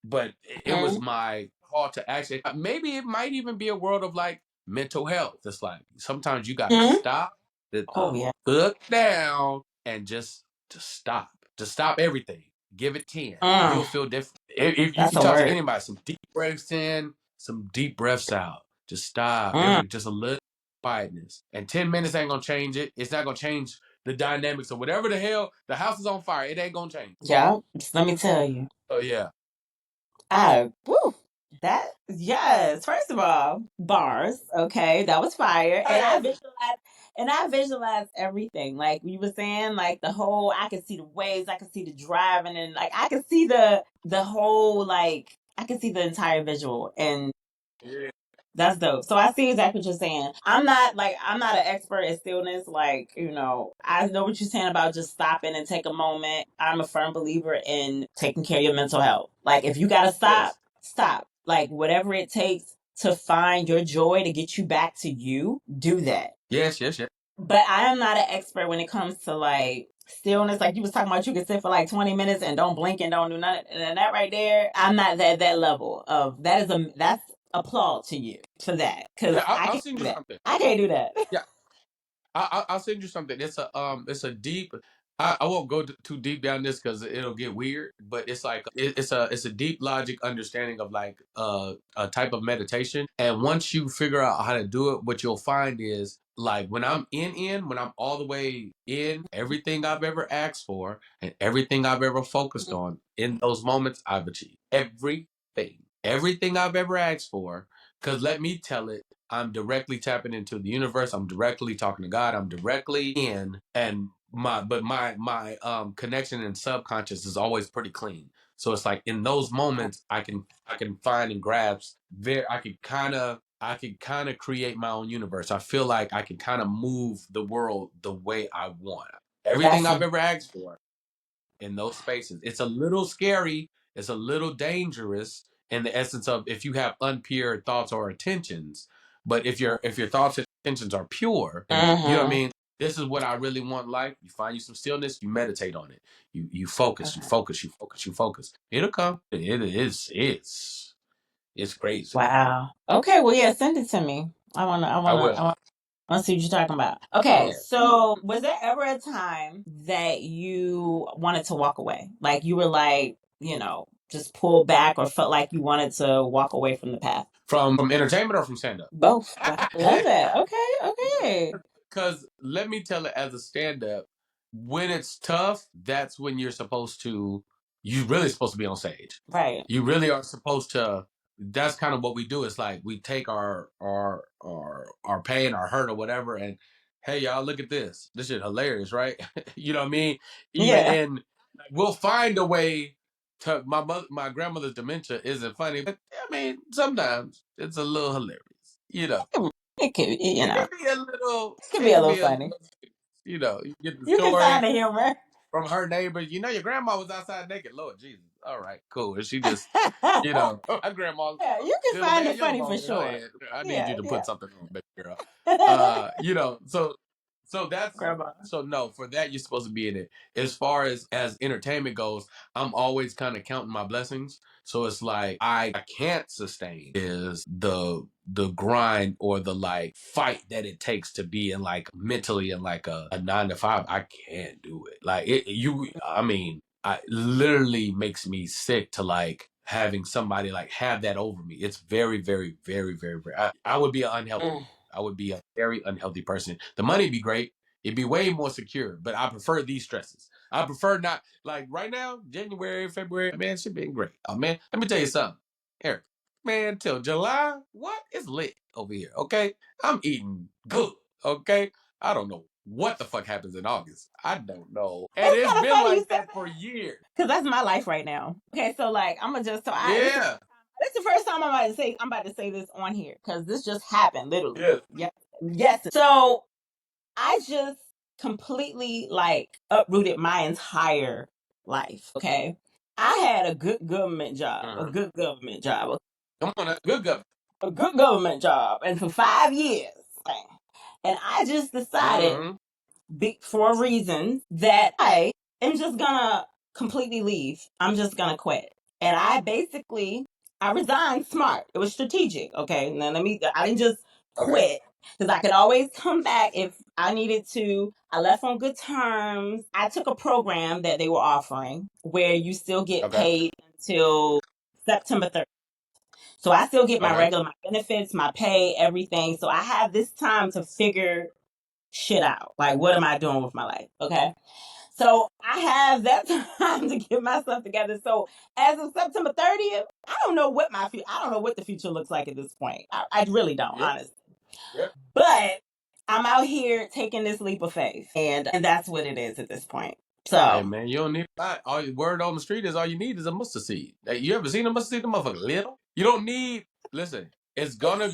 but it was my call to action. Maybe it might even be a world of like mental health. It's like sometimes you gotta stop the Oh yeah. book down and just stop. Just stop everything. Give it 10. Mm. You'll feel different. If you That's can a talk to word. anybody, some deep breaths in, some deep breaths out. Just stop. Mm. Just a little quietness. And 10 minutes ain't gonna change it. It's not gonna change the dynamics of whatever the hell the house is on fire. It ain't gonna change. Yeah. Just let me tell you. Oh yeah. Woo, that yes. First of all, bars. Okay, that was fire, and I Hey, visualized, everything. Like you were saying, like the whole. I could see the waves. I could see the driving, and like I could see the whole. Like I could see the entire visual, and yeah. that's dope. So I see exactly what you're saying. I'm not an expert at stillness. Like, I know what you're saying about just stopping and take a moment. I'm a firm believer in taking care of your mental health. Like if you gotta stop, Yes. stop. Like whatever it takes to find your joy to get you back to you, do that. Yes, yes, yes. But I am not an expert when it comes to like stillness. Like you was talking about, you can sit for like 20 minutes and don't blink and don't do nothing. And that right there, I'm not that level of that. That's applaud to you for that because Yeah, I'll, I I'll can't send do you that. something. I can't do that. Yeah, I'll send you something. It's a deep. I won't go too deep down this because it'll get weird. But it's like it's a deep logic understanding of like a type of meditation. And once you figure out how to do it, what you'll find is like when I'm when I'm all the way in, everything I've ever asked for and everything I've ever focused on in those moments, I've achieved everything I've ever asked for. Because let me tell it. I'm directly tapping into the universe. I'm directly talking to God. I'm directly in, and my connection and subconscious is always pretty clean. So it's like in those moments I can find and grasp there. I could kind of create my own universe. I feel like I can kind of move the world the way I want. Everything I've ever asked for in those spaces. It's a little scary. It's a little dangerous in the essence of if you have unpure thoughts or intentions. But if your thoughts and intentions are pure, and you know what I mean. This is what I really want in life. You find you some stillness. You meditate on it. You focus. You focus. You focus. You focus. It'll come. It is. It's crazy. Wow. Okay. Well, yeah. Send it to me. I wanna. I I wanna. I will. wanna. I wanna see what you're talking about. Okay. So, was there ever a time that you wanted to walk away? Like you were like, just pull back, or felt like you wanted to walk away from the path? From entertainment or from stand up? Both. I love that. Okay. Okay. Because let me tell it as a stand up, when it's tough, that's when you're really supposed to be on stage. Right. You really are supposed to. That's kind of what we do. It's like we take our pain, our hurt, or whatever, and hey, y'all, look at this. This shit hilarious, right? You know what I mean? Even Yeah. in, we'll find a way to. My grandmother's dementia isn't funny, but I mean, sometimes it's a little hilarious. You know, It could. it can be a little. It could be It a can little be a funny. little. You get the You can find story the humor. from her neighbors. Your grandma was outside naked. Lord Jesus. All right, cool. And she just, my grandma, Yeah, you can there's a find bad it yellow funny bone for in her sure. head. I need Yeah, you to yeah. put something on, baby girl. So that's Grandma. so no, for that you're supposed to be in it. As far as entertainment goes, I'm always kind of counting my blessings. So it's like I can't sustain is the grind or the like fight that it takes to be in like mentally in like a 9 to 5. I can't do it. Like I mean, I literally makes me sick to like having somebody like have that over me. It's very, very, very, very, very. I would be unhealthy. I would be a very unhealthy person. The money be great. It'd be way more secure, but I prefer these stresses. I prefer not like right now, January, February. Man, shit been great. Oh man, let me tell you something, Eric. Man, till July, what? It's lit over here. Okay, I'm eating good. Okay, I don't know what the fuck happens in August. I don't know, and It's it's kind of been funny you like said that for years. because that's my life right now. Okay, so like I'm gonna just so I Yeah. this is the first time I'm about to say this on here because this just happened literally. Yes. Yes, yes. So I just completely like uprooted my entire life. Okay, I had a good government job, Come on, good government. and for 5 years, and I just decided Mm-hmm. for reasons that I am just gonna completely leave. I'm just gonna quit. And I resigned smart. It was strategic. Okay. Now I didn't just quit because I could always come back if I needed to. I left on good terms. I took a program that they were offering where you still get paid until September 30th. So I still get my benefits, my pay, everything. So I have this time to figure shit out. Like, what am I doing with my life? Okay. So I have that time to get myself together. So as of September 30th, I don't know what the future looks like at this point. I really don't, honestly. Yeah. But I'm out here taking this leap of faith, and that's what it is at this point. Hey So man, you don't need a lot. All word on the street is all you need is a mustard seed. Hey, you ever seen a mustard seed? The motherfucker little. You don't need. Listen, it's gonna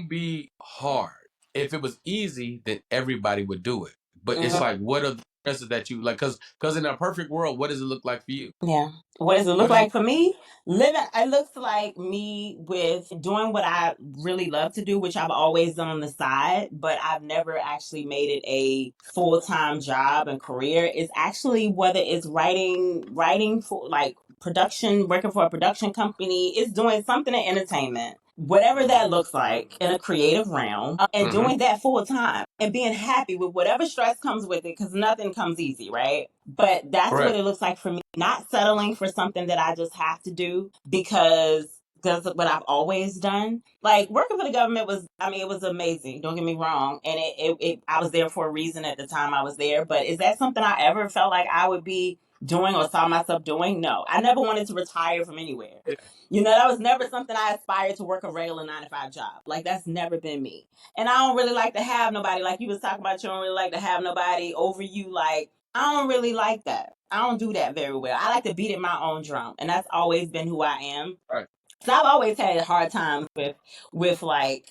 be hard. If it was easy, then everybody would do it. But it's like, what are the stresses that you like? Because in a perfect world, what does it look like for you? yeah. What does it look What is like for me? It looks like me with doing what I really love to do, which I've always done on the side, but I've never actually made it a full-time job and career. It's actually whether it's writing for like production, working for a production company, it's doing something in entertainment. Whatever that looks like in a creative realm, and doing that full time and being happy with whatever stress comes with it, because nothing comes easy, right? But that's what correct? it looks like for me. Not settling for something that I just have to do because that's what I've always done. Like working for the government it was amazing. Don't get me wrong. And I was there for a reason at the time I was there. But is that something I ever felt like I would be doing or saw myself doing. No, I never wanted to retire from anywhere. Yeah. That was never something I aspired to work a regular 9 to 5 job. Like, that's never been me. And I don't really like to have nobody, like you was talking about, you don't really like to have nobody over you. Like, I don't really like that. I don't do that very well. I like to beat at my own drum. And that's always been who I am. Right. So I've always had a hard time with like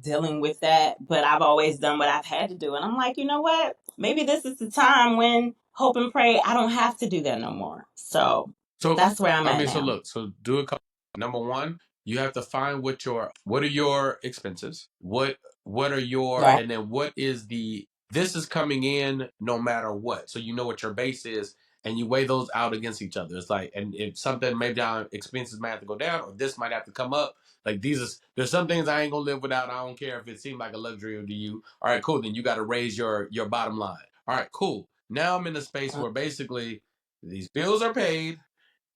dealing with that, but I've always done what I've had to do, and I'm like, you know what? Maybe this is the time when hope and pray I don't have to do that no more. So So that's where I'm I at mean, so now. look, so do a couple. Number one, you have to find what are your expenses? What are your Right. and then what is the this is coming in no matter what. So you know what your base is and you weigh those out against each other. It's like and if something maybe down expenses might have to go down or this might have to come up. Like there's some things I ain't gonna live without. I don't care if it seemed like a luxury to you. All right, cool. Then you got to raise your bottom line. All right, cool. Now I'm in a space where basically these bills are paid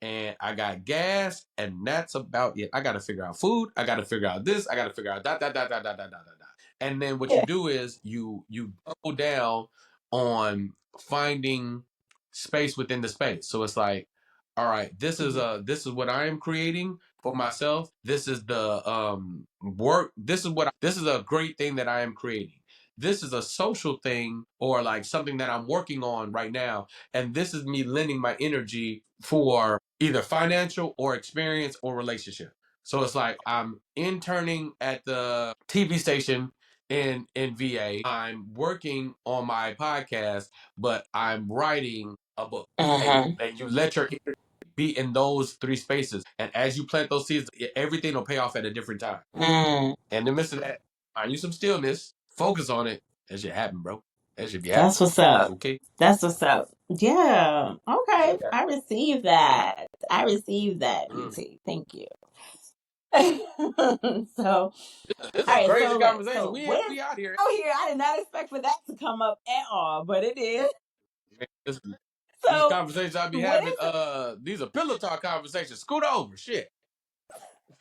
and I got gas, and that's about it. I got to figure out food. I got to figure out this. I got to figure out that. And then what you Yeah. do is you double down on finding space within the space. So it's like, all right, this is what I am creating for myself. This is the work. This is a great thing that I am creating. This is a social thing or like something that I'm working on right now. And this is me lending my energy for either financial or experience or relationship. So it's like I'm interning at the TV station in VA. I'm working on my podcast, but I'm writing a book. Uh-huh. And you let your energy be in those three spaces. And as you plant those seeds, everything will pay off at a different time. Mm. And in the midst of that, find you some stillness, focus on it. That should happen, bro. That should be happening. That's what's up. Okay. That's what's up. Yeah. Okay. Yeah. I receive that. I receive that, Mm. BT. Thank you. So, all This is a right. crazy So, conversation. so what is We out here. out here? I did not expect for that to come up at all, but it is. Man, these So, conversations I be what having, is these are pillow talk conversations. Scoot over, shit.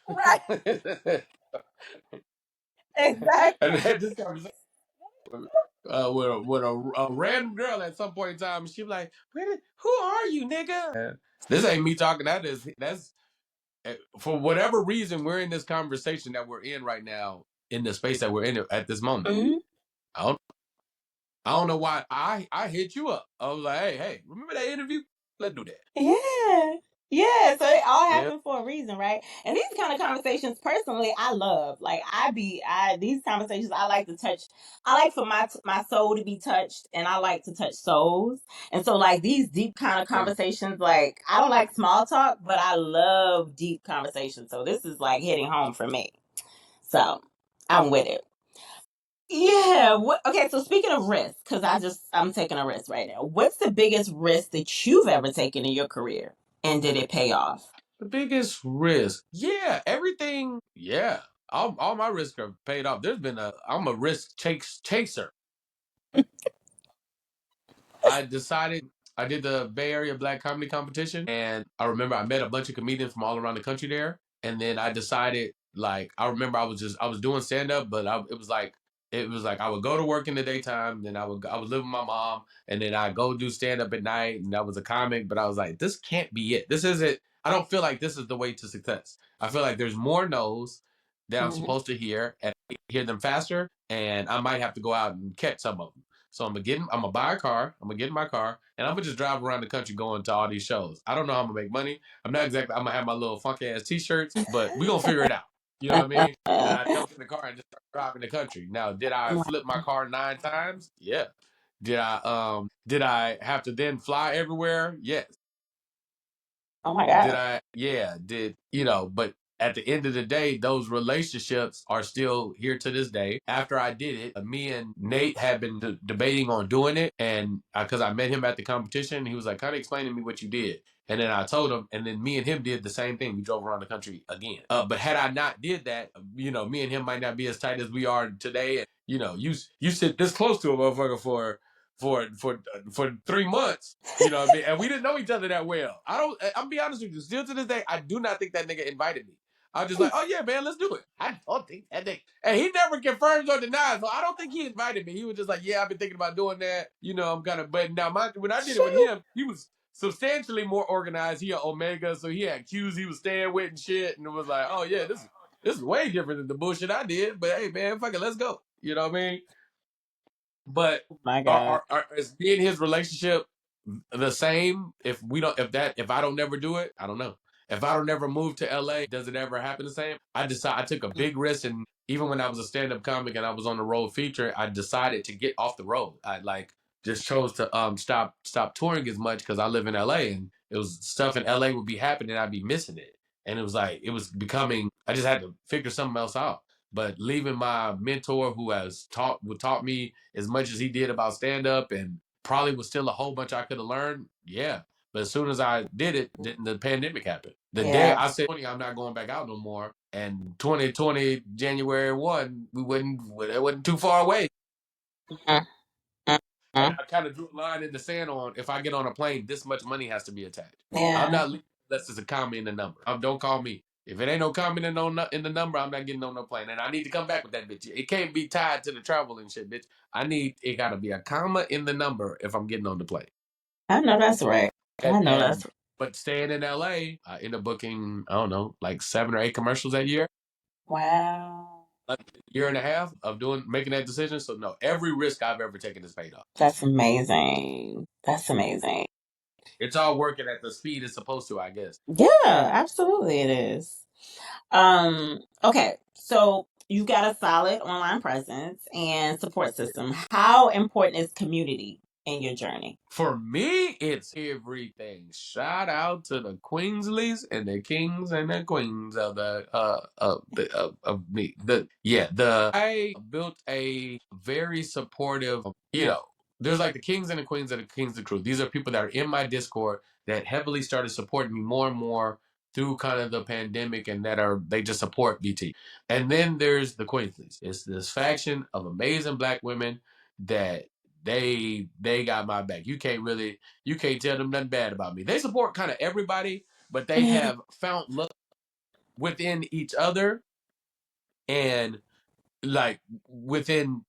right? And Exactly. then this conversation with a random girl at some point in time, she be like, "Who are you, nigga?" This ain't me talking. That's for whatever reason we're in this conversation that we're in right now in the space that we're in at this moment. Mm-hmm. I don't I don't know why I hit you up. I was like, hey, remember that interview? Let's do that. Yeah. Yeah, so it all Yeah. happened for a reason, right? And these kind of conversations personally I love. Like I these conversations I like to touch. I like for my soul to be touched and I like to touch souls. And so like these deep kind of conversations, like I don't like small talk, but I love deep conversations. So this is like hitting home for me. So I'm with it. Yeah. Okay. So speaking of risk, because I'm taking a risk right now. What's the biggest risk that you've ever taken in your career, and did it pay off? The biggest risk. Yeah, everything. Yeah. All my risks are paid off. I'm a chaser. I decided I did the Bay Area Black Comedy Competition, and I remember I met a bunch of comedians from all around the country there. And then I decided, like, I remember I was doing stand up, but it was like I would go to work in the daytime, then I would live with my mom, and then I go do stand up at night, and I was a comic. But I was like, this can't be it. This isn't. I don't feel like this is the way to success. I feel like there's more no's that I'm Mhm. supposed to hear and hear them faster, and I might have to go out and catch some of them. So I'm gonna buy a car. I'm gonna get in my car, and I'm gonna just drive around the country going to all these shows. I don't know how I'm gonna make money. I'm not exactly. I'm gonna have my little funky ass T-shirts, but we gonna figure it out. You know what I mean? And I jumped in the car and just started driving the country. Now, did I flip my car 9 times? Yeah. Did I have to then fly everywhere? Yes. Oh my Did god. I? Yeah. Did you know? But at the end of the day, those relationships are still here to this day. After I did it, me and Nate had been debating on doing it, and because I met him at the competition, he was like, "Kind of explain to me what you did." And then I told him, and then me and him did the same thing. We drove around the country again. But had I not did that, me and him might not be as tight as we are today. And you sit this close to a motherfucker for for for 3 months. You know what I mean? And we didn't know each other that well. I'll be honest with you. Still to this day, I do not think that nigga invited me. I was just like, oh yeah, man, let's do it. I don't think that nigga. And he never confirms or denies. So I don't think he invited me. He was just like, yeah, I've been thinking about doing that. I'm kind of, but now when I did it with Shoot. him, he was substantially more organized. He had Omega, so he had Qs he was staying with and shit, and it was like, oh yeah, this is way different than the bullshit I did. But hey, man, fuck it, let's go. You know what I mean? But My God. is me and his relationship the same? If I don't never do it, I don't know. If I don't never move to LA, does it ever happen the same? I took a big risk, and even when I was a stand-up comic and I was on the road featuring, I decided to get off the road. I like just chose to stop touring as much because I live in LA, and it was stuff in LA would be happening, I'd be missing it. And it was like it was becoming I just had to figure something else out. But leaving my mentor who taught me as much as he did about stand-up and probably was still a whole bunch I could have learned. Yeah. But as soon as I did it, then the pandemic happened. The day Yeah. I said, I'm not going back out no more. And 2020, January 1, it wasn't too far away. And Mhm. I kind of drew a line in the sand on if I get on a plane, this much money has to be attached. I'm Yeah. not leaving unless it's a comment in the number. Don't call me. If it ain't no comment in the number, I'm not getting on no plane. And I need to come back with that bitch. It can't be tied to the travel and shit, bitch. It gotta be a comma in the number if I'm getting on the plane. I know that's right. I know And that's but staying in LA, I end up booking, I don't know, like 7 or 8 commercials that year. wow. Like a year and a half of making that decision. So no, every risk I've ever taken is paid off. That's amazing. That's amazing. It's all working at the speed it's supposed to, I guess. Yeah, absolutely it is. Okay, so you've got a solid online presence and support system. How important is community in your journey? For me, it's everything. Shout out to the Queensleys and the kings and the queens of of me. I built a very supportive. There's like the kings and the queens of the kings of the crew. These are people that are in my Discord that heavily started supporting me more and more through kind of the pandemic, and they just support BT. And then there's the Queensleys. It's this faction of amazing black women that they got my back. You can't tell them nothing bad about me. They support kind of everybody, but they Mhm. have found love within each other and like within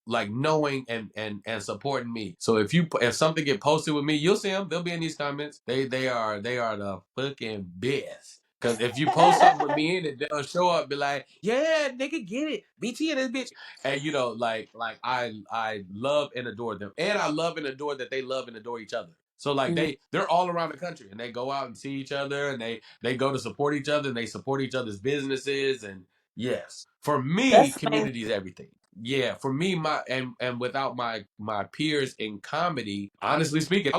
like knowing and supporting me. So if something get posted with me, you'll see them. They'll be in these comments. They are the fucking best. Because if you post something with me in it, they'll show up, be like, "Yeah, nigga, get it, BT and this bitch." And like I love and adore them, and I love and adore that they love and adore each other. So like Mhm. they're all around the country, and they go out and see each other, and they go to support each other, and they support each other's businesses, and yes. For me, That's community is everything. Yeah, for me, and without my peers in comedy, honestly speaking,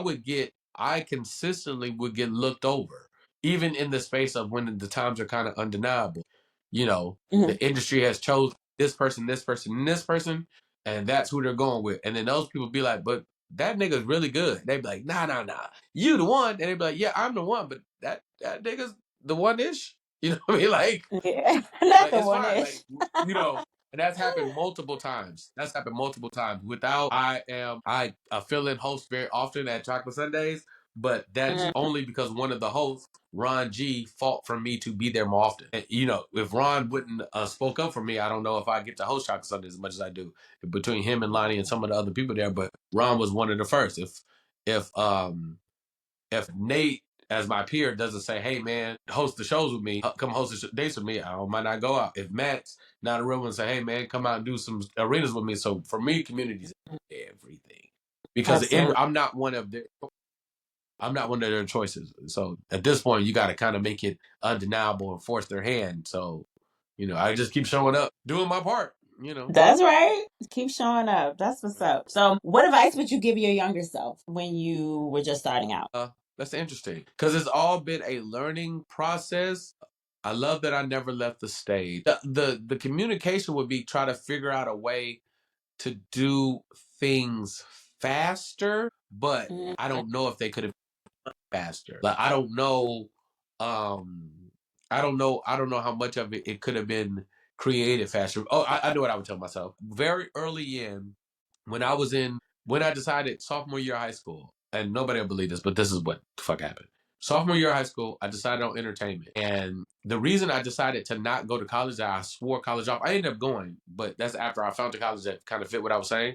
I consistently would get looked over, even in the space of when the times are kind of undeniable. amazing. The industry has chosen this person, this person, and this person, and that's who they're going with. And then those people be like, but that nigga's really good. They be like, nah, nah, nah, you the one. And they be like, yeah, I'm the one, but that nigga's the one ish. You know what I mean? Yeah, not Like the it's one fine. ish. And that's happened multiple times. That's happened multiple times. I fill in host very often at Chocolate Sundays, but that's Mhm. only because one of the hosts, Ron G, fought for me to be there more often. And, if Ron wouldn't spoke up for me, I don't know if I get to host Chocolate Sundays as much as I do between him and Lonnie and some of the other people there. But Ron was one of the first. If um if Nate, as my peer, doesn't say, "Hey man, host the shows with me, come host the dates with me," I might not go out. If Matt's not a real one, say, "Hey man, come out and do some arenas with me." So for me, communities everything because Absolutely. I'm not one of their choices. So at this point, you got to kind of make it undeniable and force their hand. So I just keep showing up, doing my part. That's right. Keep showing up. That's what's up. So, what advice would you give your younger self when you were just starting out? That's interesting because it's all been a learning process. I love that I never left the stage. The communication would be try to figure out a way to do things faster, but Mhm. I don't know if they could have faster. Like um I don't know how much of it could have been created faster. Oh, I know what I would tell myself. Very early when I was in when I decided sophomore year of high school, and nobody will believe this, but this is what the fuck happened. Sophomore year of high school, I decided on entertainment. And the reason I decided to not go to college, I swore college off. I ended up going, but that's after I found a college that kind of fit what I was saying.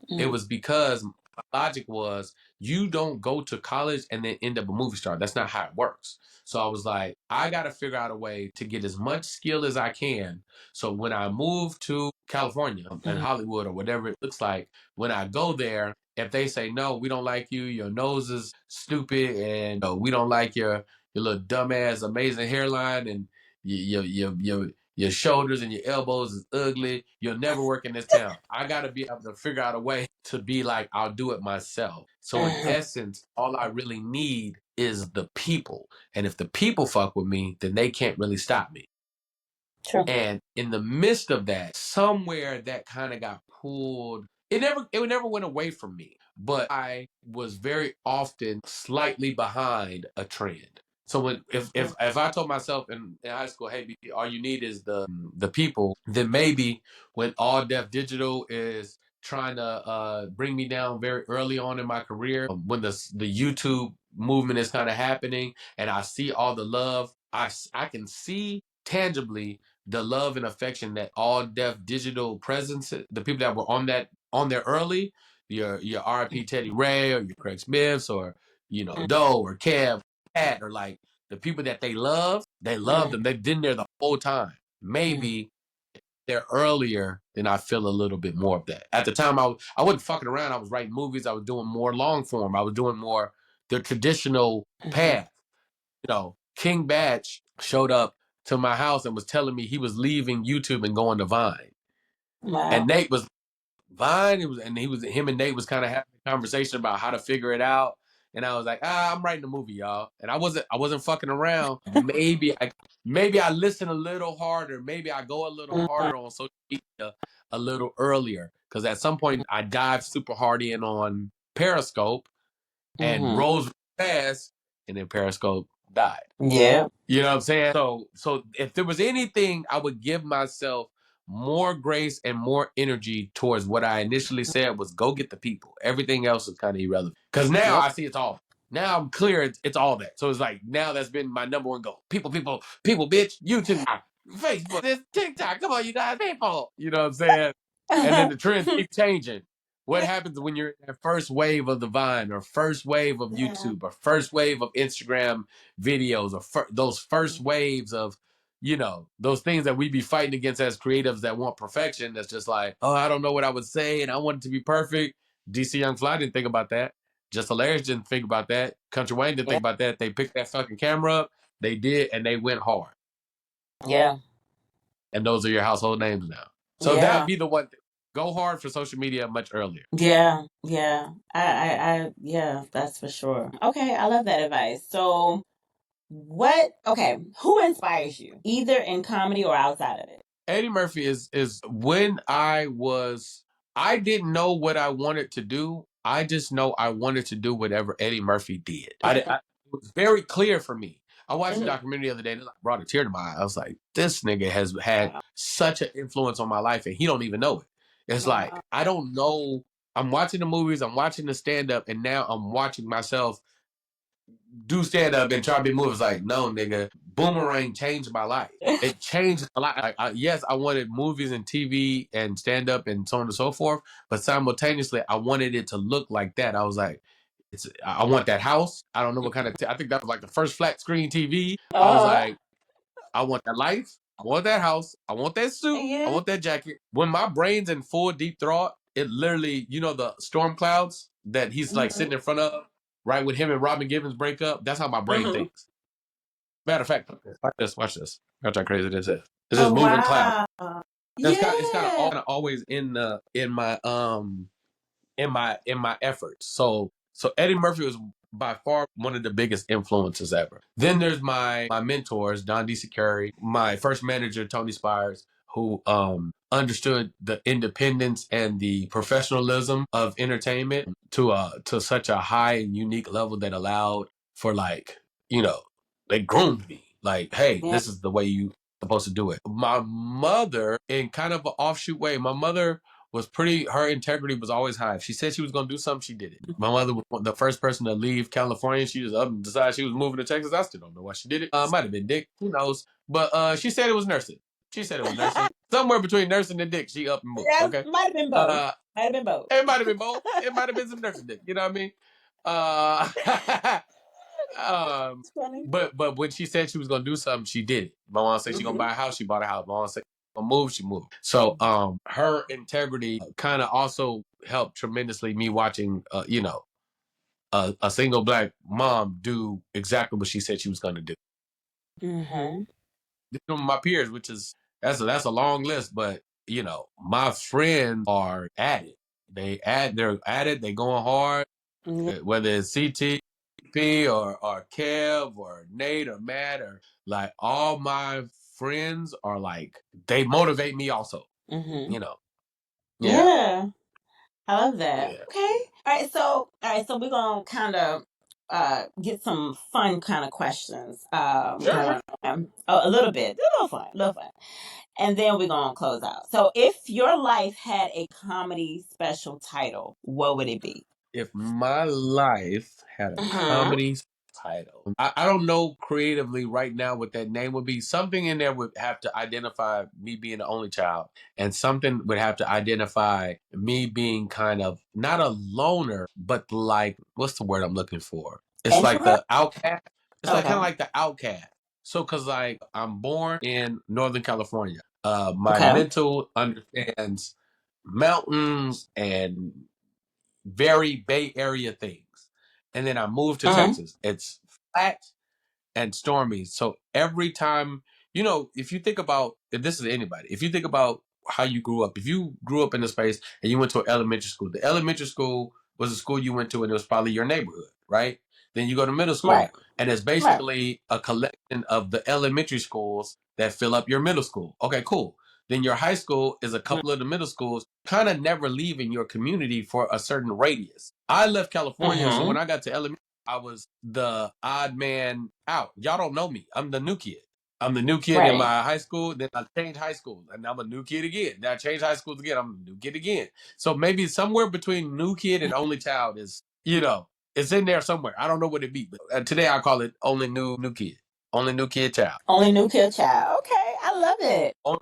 It Mhm. was because logic was you don't go to college and then end up a movie star. That's not how it works. So I was like, I got to figure out a way to get as much skill as I can. So when I move to California and Hollywood or whatever it looks like, when I go there, if they say, no, we don't like you, your nose is stupid, and we don't like your little dumbass amazing hairline, and your shoulders and your elbows is ugly, you'll never work in this town. I got to be able to figure out a way to be like, I'll do it myself. So in essence, all I really need is the people. And if the people fuck with me, then they can't really stop me. True. And in the midst of that, somewhere that kind of got pulled. It never went away from me, but I was very often slightly behind a trend. So if I told myself in high school, hey, all you need is the people, then maybe when All Def Digital is trying to bring me down very early on in my career, when the YouTube movement is kind of happening, and I see all the love, I can see tangibly the love and affection that All Def Digital presence, the people that were on there early, your RIP Teddy Ray or your Craig Smiths or Doe or Kev, Pat, or like the people that they love them. They've been there the whole time. Maybe they're earlier, then I feel a little bit more of that. At the time, I wasn't fucking around. I was writing movies. I was doing more long form. I was doing more the traditional path. King Batch showed up to my house and was telling me he was leaving YouTube and going to Vine. Wow. And Nate was Vine. Him and Nate was kind of having a conversation about how to figure it out. And I was like, I'm writing a movie, y'all. And I wasn't fucking around. Maybe I listen a little harder. Maybe I go a little harder on social media a little earlier. Because at some point I dived super hard in on Periscope and rose fast, and then Periscope died. Yeah. You know what I'm saying? So if there was anything, I would give myself more grace and more energy towards what I initially said was go get the people. Everything else is kind of irrelevant. Because now I see it's all. Now I'm clear it's all that. So it's like now that's been my number one goal. People, bitch. YouTube, Facebook, this TikTok. Come on, you guys, people. You know what I'm saying? And then the trends keep changing. What happens when you're in that first wave of the Vine or first wave of YouTube or first wave of Instagram videos or those first waves of, those things that we be fighting against as creatives that want perfection? That's just like, oh, I don't know what I would say and I want it to be perfect. DC Young Fly didn't think about that. Just Hilarious didn't think about that. Country Wayne didn't think about that. They picked that fucking camera up. They did, and they went hard. Yeah. And those are your household names now. So that'd be the one. Go hard for social media much earlier. Yeah. Yeah, that's for sure. Okay, I love that advice. So who inspires you, either in comedy or outside of it? Eddie Murphy is when I didn't know what I wanted to do. I just know I wanted to do whatever Eddie Murphy did. It was very clear for me. I watched a documentary the other day and it brought a tear to my eye. I was like, this nigga has had such an influence on my life and he don't even know it. It's like, I don't know. I'm watching the movies, I'm watching the stand-up, and now I'm watching myself do stand-up and try to be movies. Like, no, nigga, Boomerang changed my life. It changed a lot. Yes, I wanted movies and TV and stand-up and so on and so forth, but simultaneously, I wanted it to look like that. I was like, I want that house. I don't know what kind of, I think that was like the first flat screen TV. I was like, I want that life. I want that house. I want that suit. I want that jacket. When my brain's in full deep thought, it literally, the storm clouds that he's like sitting in front of, right, when him and Robin Givens break up. That's how my brain thinks. Matter of fact, watch this. Watch how crazy this is. It's just moving cloud. It's kind of always in my efforts. So Eddie Murphy was by far one of the biggest influences ever. Then there's my mentors, Don D. Curry, my first manager, Tony Spires, who understood the independence and the professionalism of entertainment to such a high and unique level that allowed for they groomed me. Like, hey, this is the way you supposed to do it. My mother, in kind of an offshoot way, my mother was her integrity was always high. If she said she was going to do something, she did it. My mother was the first person to leave California. She just up and decided she was moving to Texas. I still don't know why she did it. Might have been dick. Who knows? But she said it was nursing. somewhere between nursing and dick, she up and moved. Okay, Might have been both. Might have been both. It might have been both. It might have been some nursing dick. You know what I mean? Funny. But when she said she was gonna do something, she did it. My mom said she gonna buy a house, she bought a house. My mom said gonna move, she moved. So her integrity kind of also helped tremendously. Me watching, a single black mom do exactly what she said she was gonna do. Mm-hmm. My peers, which is that's a long list, but my friends are at it. They're at it. They going hard. Whether it's CTP or Kev or Nate or Matt or like all my friends are like they motivate me also. Mm-hmm. Yeah. Yeah. I love that. Yeah. Okay. All right, so we're gonna kind of get some fun kind of questions. Sure. A little bit. A little fun. And then we're gonna close out. So if your life had a comedy special title, what would it be? If my life had a Mm-hmm. comedy title, I don't know creatively right now what that name would be. Something in there would have to identify me being the only child, and something would have to identify me being kind of not a loner, but like, what's the word I'm looking for? It's like Introvert? the outcast. It's like kind of Okay. like the outcast. So, cause like I'm born in Northern California, my Okay. mental understands mountains and very Bay Area things. And then I moved to Mm-hmm. Texas. It's flat and stormy. So every time, if you think about, if this is anybody, if you think about how you grew up, if you grew up in a space and you went to an elementary school, the elementary school was a school you went to and it was probably your neighborhood, right? Then you go to middle Right. school and it's Right. basically a collection of the elementary schools that fill up your middle school. Okay, cool. Then your high school is a couple of the middle schools, kind of never leaving your community for a certain radius. I left California, so Mm-hmm. when I got to elementary, I was the odd man out. Y'all don't know me. I'm the new kid. I'm the new kid in Right. my high school. Then I changed high school, and I'm a new kid again. Then I changed high schools again. I'm a new kid again. So maybe somewhere between new kid and only child is, it's in there somewhere. I don't know what it be, but today I call it only new kid, only new kid child, Only new kill child. Okay. I love it. Love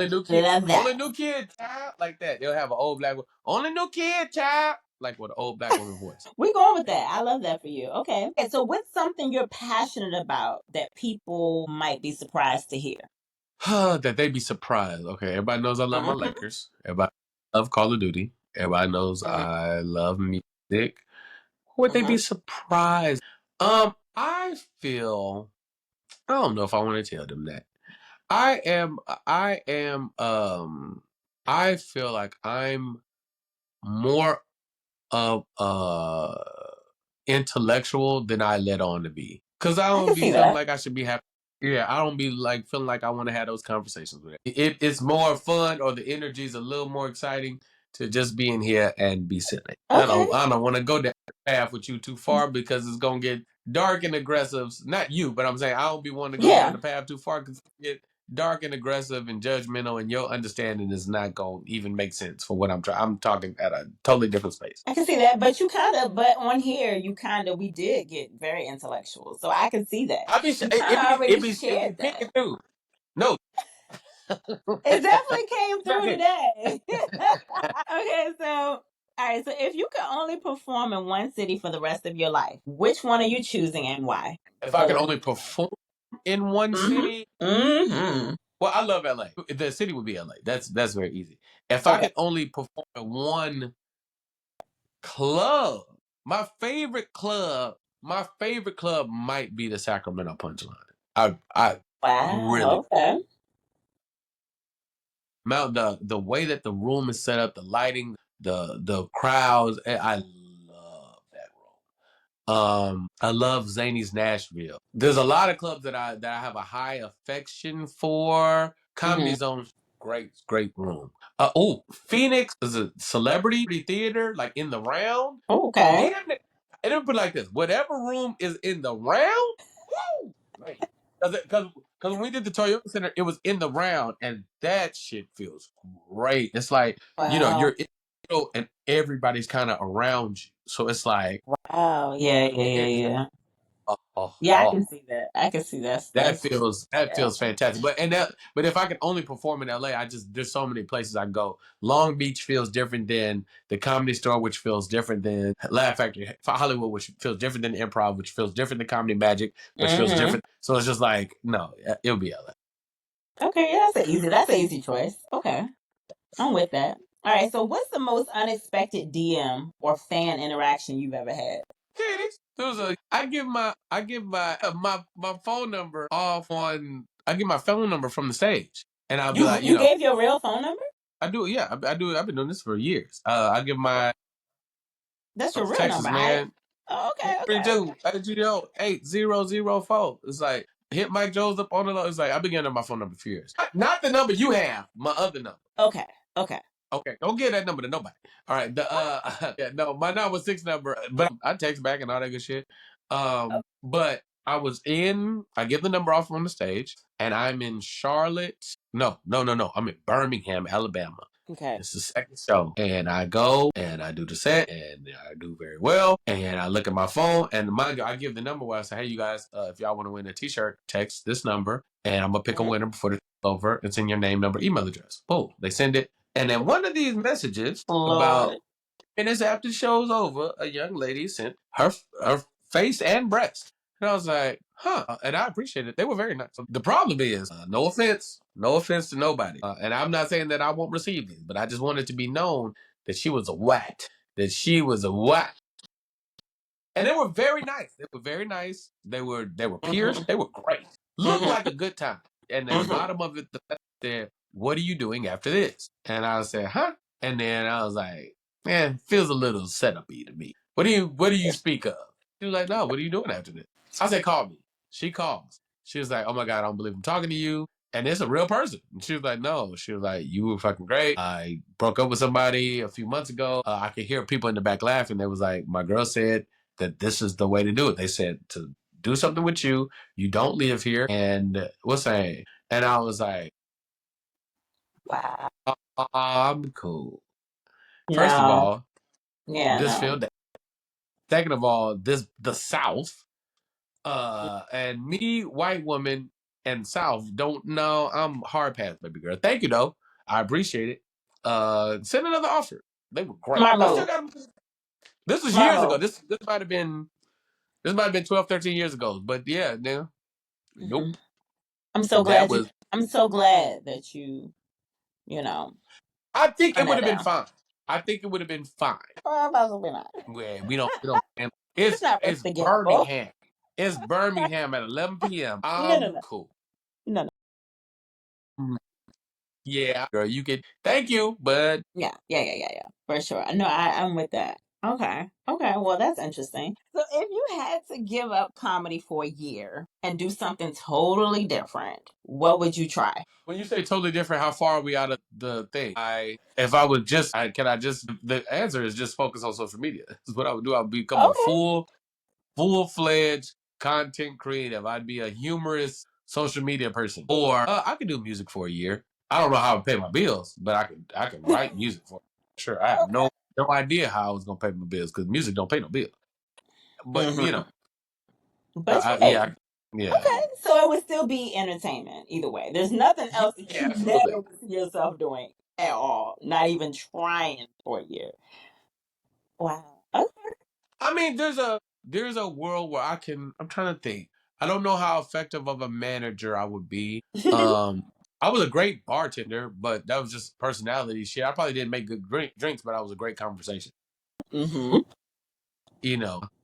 that. only new kid child, like that. They'll have an old black only new kid child, like with an old black woman voice. We're going with that. I love that for you. Okay. Okay. So what's something you're passionate about that people might be surprised to hear? That they be surprised. Okay, everybody knows I love my Mm-hmm. Lakers. Everybody love Call of Duty. Everybody knows I love music. Would they be Mm-hmm. surprised? I feel I don't know if I want to tell them that. I am I am I feel like I'm more of intellectual than I let on to be. Cause I I don't can be see feeling that. like I should be happy. Yeah, I don't be like feeling like I want to have those conversations with it. It's more fun or the energy is a little more exciting to just be in here and be silly. Okay. I don't want to go down the path with you too far because it's gonna get dark and aggressive. Not you, but I'm saying I don't be wanting to go down Yeah. the path too far because it get dark and aggressive and judgmental, and your understanding is not gonna even make sense for what I'm trying. I'm talking at a totally different space. I can see that. But on here, we did get very intellectual. So I can see that. I be You kind of already it be shared picking that. through. No, It definitely came through okay. today. Okay, so all right, so if you could only perform in one city for the rest of your life, which one are you choosing and why? If I could only perform in one Mm-hmm. city, Mm-hmm. well, I love LA. The city would be LA. That's very easy. If I Okay. could only perform in one club, my favorite club might be the Sacramento Punchline. I really Wow. Okay. Mount the way that the room is set up, the lighting, the crowds. I love that room. I love Zany's Nashville. There's a lot of clubs that I have a high affection for. Comedy Mm-hmm. Zone, great room. Phoenix is a celebrity theater, like in the round. Okay. Damn it. And then put it like this: whatever room is in the round, woo, because when we did the Toyota Center, it was in the round, and that shit feels great. It's like Wow. you're in the middle and everybody's kind of around you, so it's like Wow. Yeah. Yeah. Yeah. it's Yeah. a Yeah, I can see that. I can see that that's feels yeah. fantastic. But if I could only perform in LA, there's so many places I go. Long Beach feels different than the Comedy Store, which feels different than Laugh Factory, Hollywood, which feels different than Improv, which feels different than Comedy Magic, which feels different. So it's just like no, it'll be LA. Okay, yeah, that's an easy choice. Okay. I'm with that. All right, so what's the most unexpected DM or fan interaction you've ever had? I give my phone number off on I give my phone number from the stage, and I'll be You like, you gave your real phone number? I do, yeah, I do. I've been doing this for years. I give my That's your real Texas number. I man Oh, okay, okay. 32 8004. It's like hit Mike Jones up on the low. It's like I've been getting my phone number for years. Not the number you have, my other number. Okay. Okay. Okay, don't give that number to nobody. All right, yeah, no, my 916 number, but I text back and all that good shit. But I get the number off on the stage, and I'm in Charlotte. No. I'm in Birmingham, Alabama. Okay. It's the second show, and I go and I do the set, and I do very well. And I look at my phone, and mind you, I give the number where I say, "Hey, you guys, if y'all want to win a T-shirt, text this number, and I'm gonna pick a winner before the show's over. It's in your name, number, email address." Boom, they send it, and then one of these messages about Lord. minutes after the show's over, a young lady sent her face and breast. And I was like, huh. And I appreciate it. They were very nice. The problem is, no offense to nobody. And I'm not saying that I won't receive these, but I just wanted to be known that she was a wat. That she was a wat. And they were very nice. They were very nice. They were pierced. They were great. Looked like a good time. And then the bottom of it, the message said, "What are you doing after this?" And I said, "Huh?" And then I was like, "Man, feels a little setupy to me. What do you speak of?" She was like, "No, what are you doing after this?" I said, "Call me." She calls. She was like, "Oh my God, I don't believe I'm talking to you." And it's a real person. And she was like, "No." She was like, "You were fucking great. I broke up with somebody a few months ago. I could hear people in the back laughing. They was like, my girl said that this is the way to do it. They said to do something with you. You don't live here. And what's that?" And I was like, Wow. I'm cool. First of No. all, Yeah, this no. field. Second of all, the South. And me, white woman, and South don't know. I'm hard pass, baby girl. Thank you though. I appreciate it. Send another offer. They were great. Smart I still move. got. This was Smart years ago. move. This might have been 12, 13 years ago. But yeah, no, hmm nope. I'm so That glad was. that you know, I think it turn would that have been down. fine. I think it would have been fine. Oh, possibly not. Where we don't. It's not It's forgivable. Birmingham. It's Birmingham at 11 p.m. No, no, I'm no. cool. No, no. Yeah, girl, you could. Thank you, but Yeah. For sure. No, I'm with that. Okay. Okay. Well, that's interesting. So, if you had to give up comedy for a year and do something totally different, what would you try? when you say totally different, how far are we out of the thing? If I would just, can I just? The answer is just focus on social media. This is what I would do. I would become a Okay. full fledged content creative. I'd be a humorous social media person, or I could do music for a year. I don't know how I would pay my bills, but I could write music for sure. I have Okay. no idea how I was gonna pay my bills because music don't pay no bills. But hmm But I, hey, yeah, yeah, okay. So it would still be entertainment either way. There's nothing else that yeah, you never absolutely. would see yourself doing at all. Not even trying for a year. Wow. Okay. I mean, there's a world where I'm trying to think. I don't know how effective of a manager I would be. I was a great bartender, but that was just personality shit. I probably didn't make good drinks, but I was a great conversation. hmm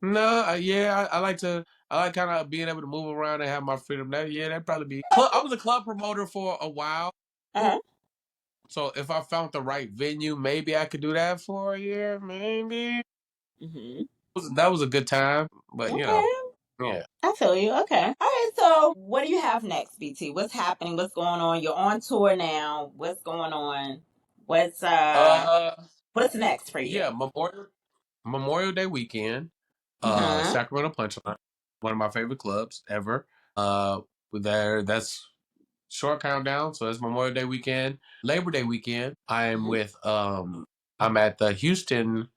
No, yeah, I like kind of being able to move around and have my freedom. That'd probably be. I was a club promoter for a while, Uh-huh. so if I found the right venue, maybe I could do that for a year. Maybe hmm that was a good time, but Okay. yeah. I feel you. Okay. All right. So, what do you have next, BT? What's happening? What's going on? You're on tour now. What's going on? What's uh Uh, what's next for you? yeah, Memorial Day weekend, Mm-hmm. Sacramento Punchline, one of my favorite clubs ever. Uh, that's short countdown, so it's Memorial Day weekend. Labor Day weekend, I'm at the Houston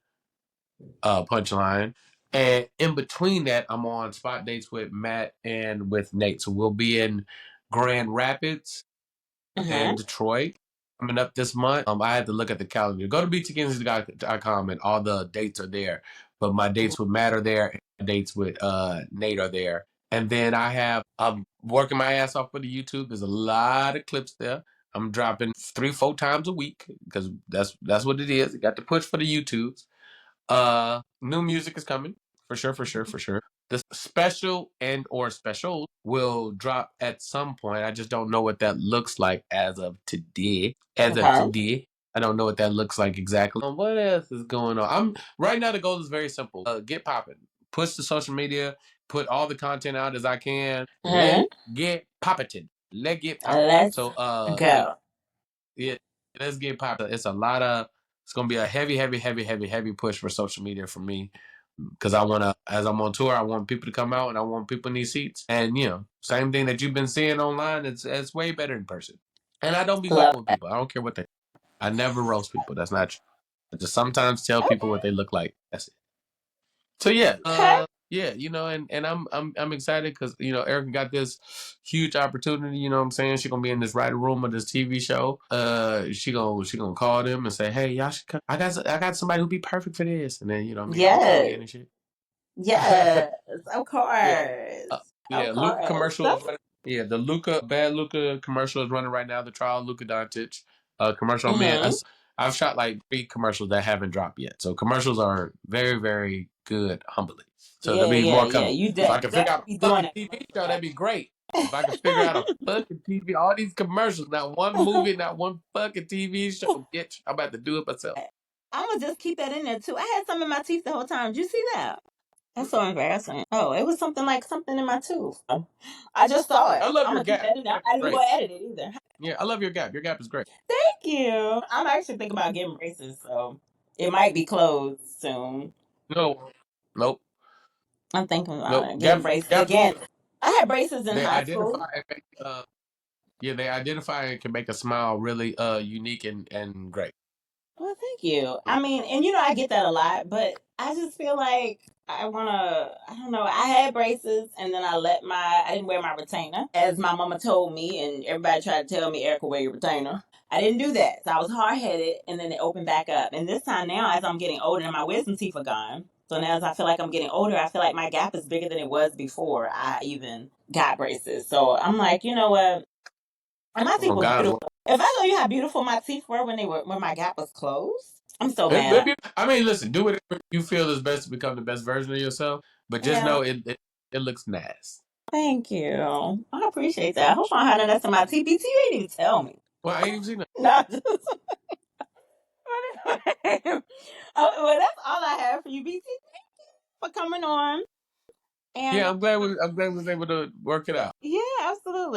Punchline. And in between that, I'm on spot dates with Matt and with Nate. So we'll be in Grand Rapids and Mm-hmm. Detroit coming up this month. I had to look at the calendar. Go to btkingsley.com and all the dates are there. But my dates with Matt are there, and my dates with Nate are there. And then I'm working my ass off for the YouTube. There's a lot of clips there. I'm dropping 3-4 times a week because that's what it is. You got to push for the YouTubes. New music is coming for sure, for sure, for sure. The special and or special will drop at some point. I just don't know what that looks like as of today. Okay. I don't know what that looks like exactly. What else is going on? I'm right now. The goal is very simple. Get popping. Push the social media. Put all the content out as I can. Mm-hmm. Let get popping. Let get popping. Let's So yeah, go. yeah, let's get popping. It's a lot of. It's gonna be a heavy, heavy, heavy, heavy, heavy push for social media for me because I want to. As I'm on tour, I want people to come out and I want people in these seats. And same thing that you've been seeing online. It's way better in person. And I don't be Love fucking with that. people. I don't care what they. I never roast people. That's not true. I just sometimes tell people what they look like. That's it. So yeah, Okay. yeah, and I'm excited because Erica got this huge opportunity. You know what I'm saying? She's gonna be in this writer room of this TV show. She gonna call them and say, hey, y'all should come. I got somebody who'd be perfect for this, and then me, I'm gonna come Yes. in and shit. Yes. Of Yeah. course. Of Yeah, Luca course. commercial is That's running. Yeah, the Luca bad Luca commercial is running right now. The trial Luca Doncic commercial. Man, mm-hmm. I've shot like 3 commercials that haven't dropped yet. So commercials are very very good. Humbly, so there'll Yeah, be yeah, more yeah. coming. You If I can figure out definitely be a doing fucking it. TV show, that'd be great. If I can figure out a fucking TV, all these commercials, not one movie, not one fucking TV show, bitch, I'm about to do it myself. I'm gonna just keep that in there too. I had some in my teeth the whole time. Did you see that? That's so embarrassing. Oh, it was something in my tooth. I just saw I it. love I'm your gonna keep gap. that in there. Your I'm gap not is even great. gonna edit it either. Yeah, I love your gap. Your gap is great. Thank you. I'm actually thinking about getting braces, so it might be closed soon. No, nope, I'm thinking about nope. it. Getting Gaps, braces gaps. again. I had braces in They high identify school. and make yeah, they identify and can make a smile really unique and great. Well, thank you. I mean, and I get that a lot, but I just feel like I don't know, I had braces and then I didn't wear my retainer, as my mama told me, and everybody tried to tell me, Erica, wear your retainer. I didn't do that. So I was hard headed and then it opened back up. And this time now, as I'm getting older and my wisdom teeth are gone. So now as I feel like I'm getting older, I feel like my gap is bigger than it was before I even got braces. So I'm like, you know what? And my teeth Oh was God, beautiful. If I told you how beautiful my teeth were when my gap was closed, I'm so mad. I mean, listen, do whatever you feel is best to become the best version of yourself, but just Yeah, know it looks nice. thank you. I appreciate that. I hope I'm having that to my TBT. You didn't even tell me. Well, I ain't seen that. No, just. Well, that's all I have for you, BT. For coming on. And Yeah, I'm glad we was able to work it out. yeah, absolutely.